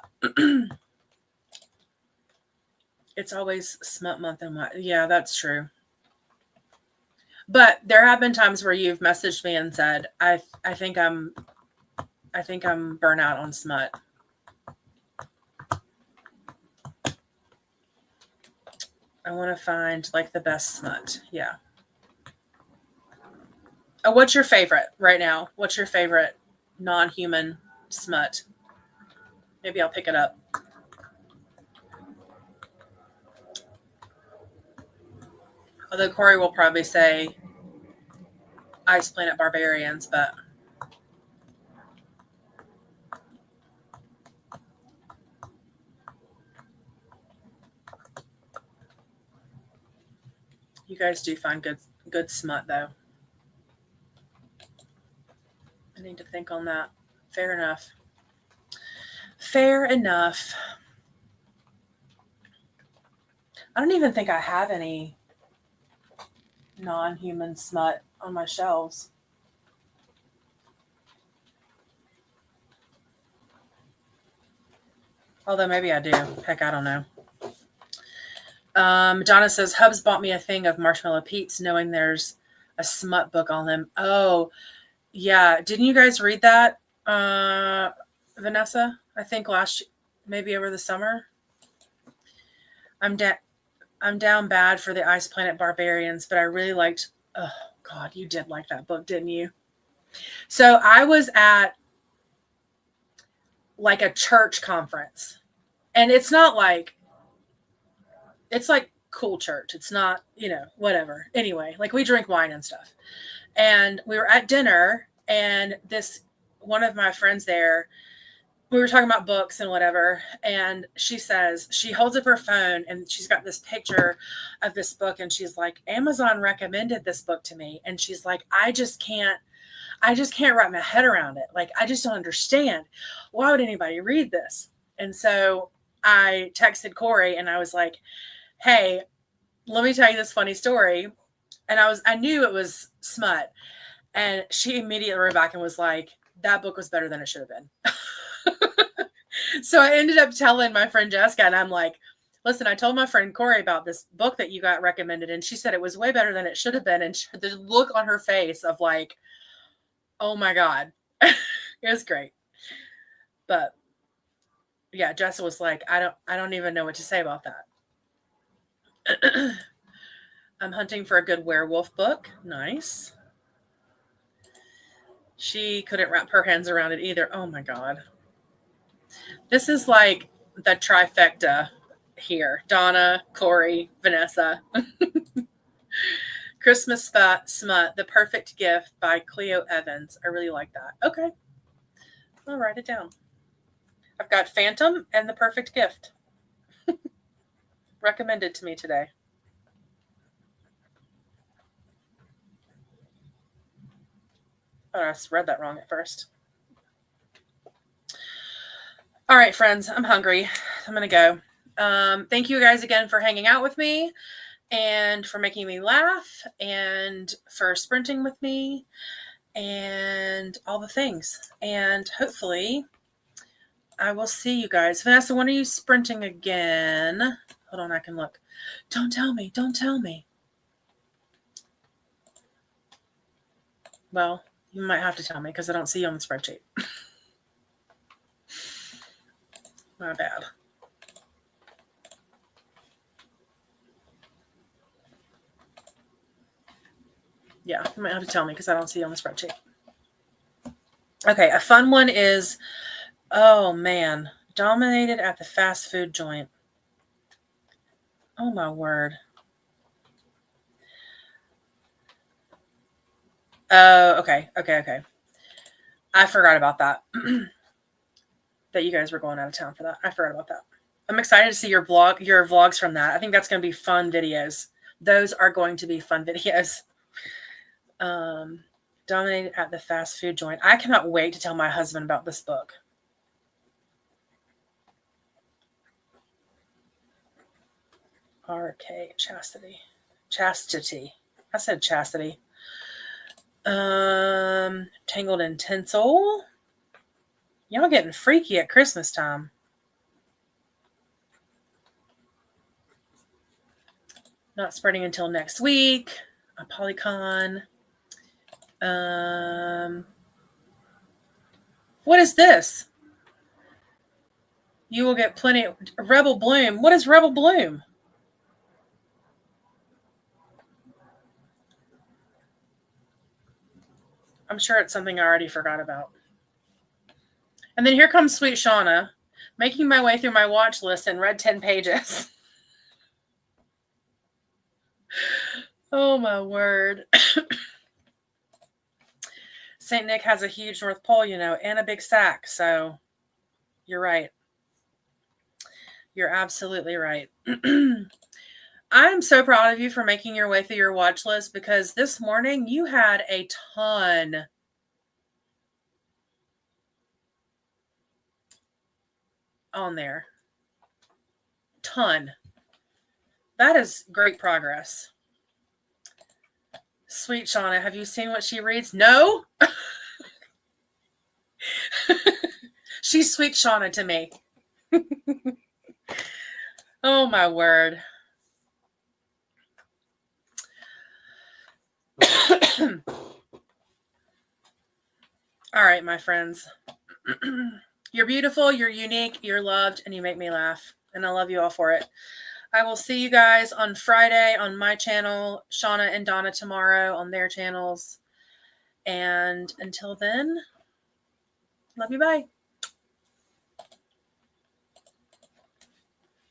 Speaker 1: It's always smut month and what? Yeah, that's true. But there have been times where you've messaged me and said, I think I'm I think I'm burnt out on smut. I want to find like the best smut. Yeah. Oh, what's your favorite right now? What's your favorite non-human smut? Maybe I'll pick it up. Although Corey will probably say Ice Planet Barbarians, but you guys do find good smut though. I need to think on that. Fair enough. Fair enough. I don't even think I have any non-human smut on my shelves. Although maybe I do. Heck, I don't know. Donna says, Hubs bought me a thing of Marshmallow Pete's knowing there's a smut book on them. Oh, yeah. Didn't you guys read that, Vanessa? I think maybe over the summer. I'm down bad for the Ice Planet Barbarians, but I really liked. Oh God, you did like that book, didn't you? So I was at like a church conference, and it's not like it's like cool church. It's not, whatever. Anyway, like we drink wine and stuff. And we were at dinner, and one of my friends there, we were talking about books and whatever. And she holds up her phone and she's got this picture of this book. And she's like, Amazon recommended this book to me. And she's like, I just can't wrap my head around it. Like, I just don't understand. Why would anybody read this? And so I texted Corey and I was like, hey, let me tell you this funny story. And I knew it was smut. And she immediately wrote back and was like, that book was better than it should have been. So I ended up telling my friend Jessica, and I'm like, listen, I told my friend Corey about this book that you got recommended, and she said it was way better than it should have been. And the look on her face of like, oh my God, it was great. But yeah, Jessica was like, I don't even know what to say about that. I'm hunting for a good werewolf book. Nice. She couldn't wrap her hands around it either. Oh my God. This is like the trifecta here. Donna, Corey, Vanessa. Christmas Smut, The Perfect Gift by Cleo Evans. I really like that. Okay. I'll write it down. I've got Phantom and The Perfect Gift. Recommended to me today. Oh, I read that wrong at first. All right, friends, I'm hungry. I'm going to go. Thank you guys again for hanging out with me and for making me laugh and for sprinting with me and all the things. And hopefully I will see you guys. Vanessa, when are you sprinting again? Hold on, I can look. Don't tell me. Don't tell me. Well, you might have to tell me because I don't see you on the spreadsheet. My bad. Yeah, you might have to tell me because I don't see you on the spreadsheet. Okay, a fun one is, oh man, dominated at the fast food joint. Oh my word. Oh, okay. I forgot about that. That you guys were going out of town for that. I forgot about that. I'm excited to see your vlogs from that. I think that's going to be fun videos. Those are going to be fun videos. Dominated at the fast food joint. I cannot wait to tell my husband about this book. RK Chastity. I said chastity. Tangled in Tinsel. Y'all getting freaky at Christmas time. Not spreading until next week. A Polycon. What is this? You will get plenty of Rebel Bloom. What is Rebel Bloom? I'm sure it's something I already forgot about. And then here comes Sweet Shauna, making my way through my watch list and read 10 pages. Oh, my word. St. Nick has a huge North Pole, and a big sack. So you're right. You're absolutely right. I'm so proud of you for making your way through your watch list, because this morning you had a ton on there. Ton. That is great progress. Sweet Shauna, have you seen what she reads? No? She's Sweet Shauna to me. Oh, my word. All right, my friends. You're beautiful, you're unique, you're loved, and you make me laugh. And I love you all for it. I will see you guys on Friday on my channel, Shauna and Donna tomorrow on their channels. And until then, love you, bye.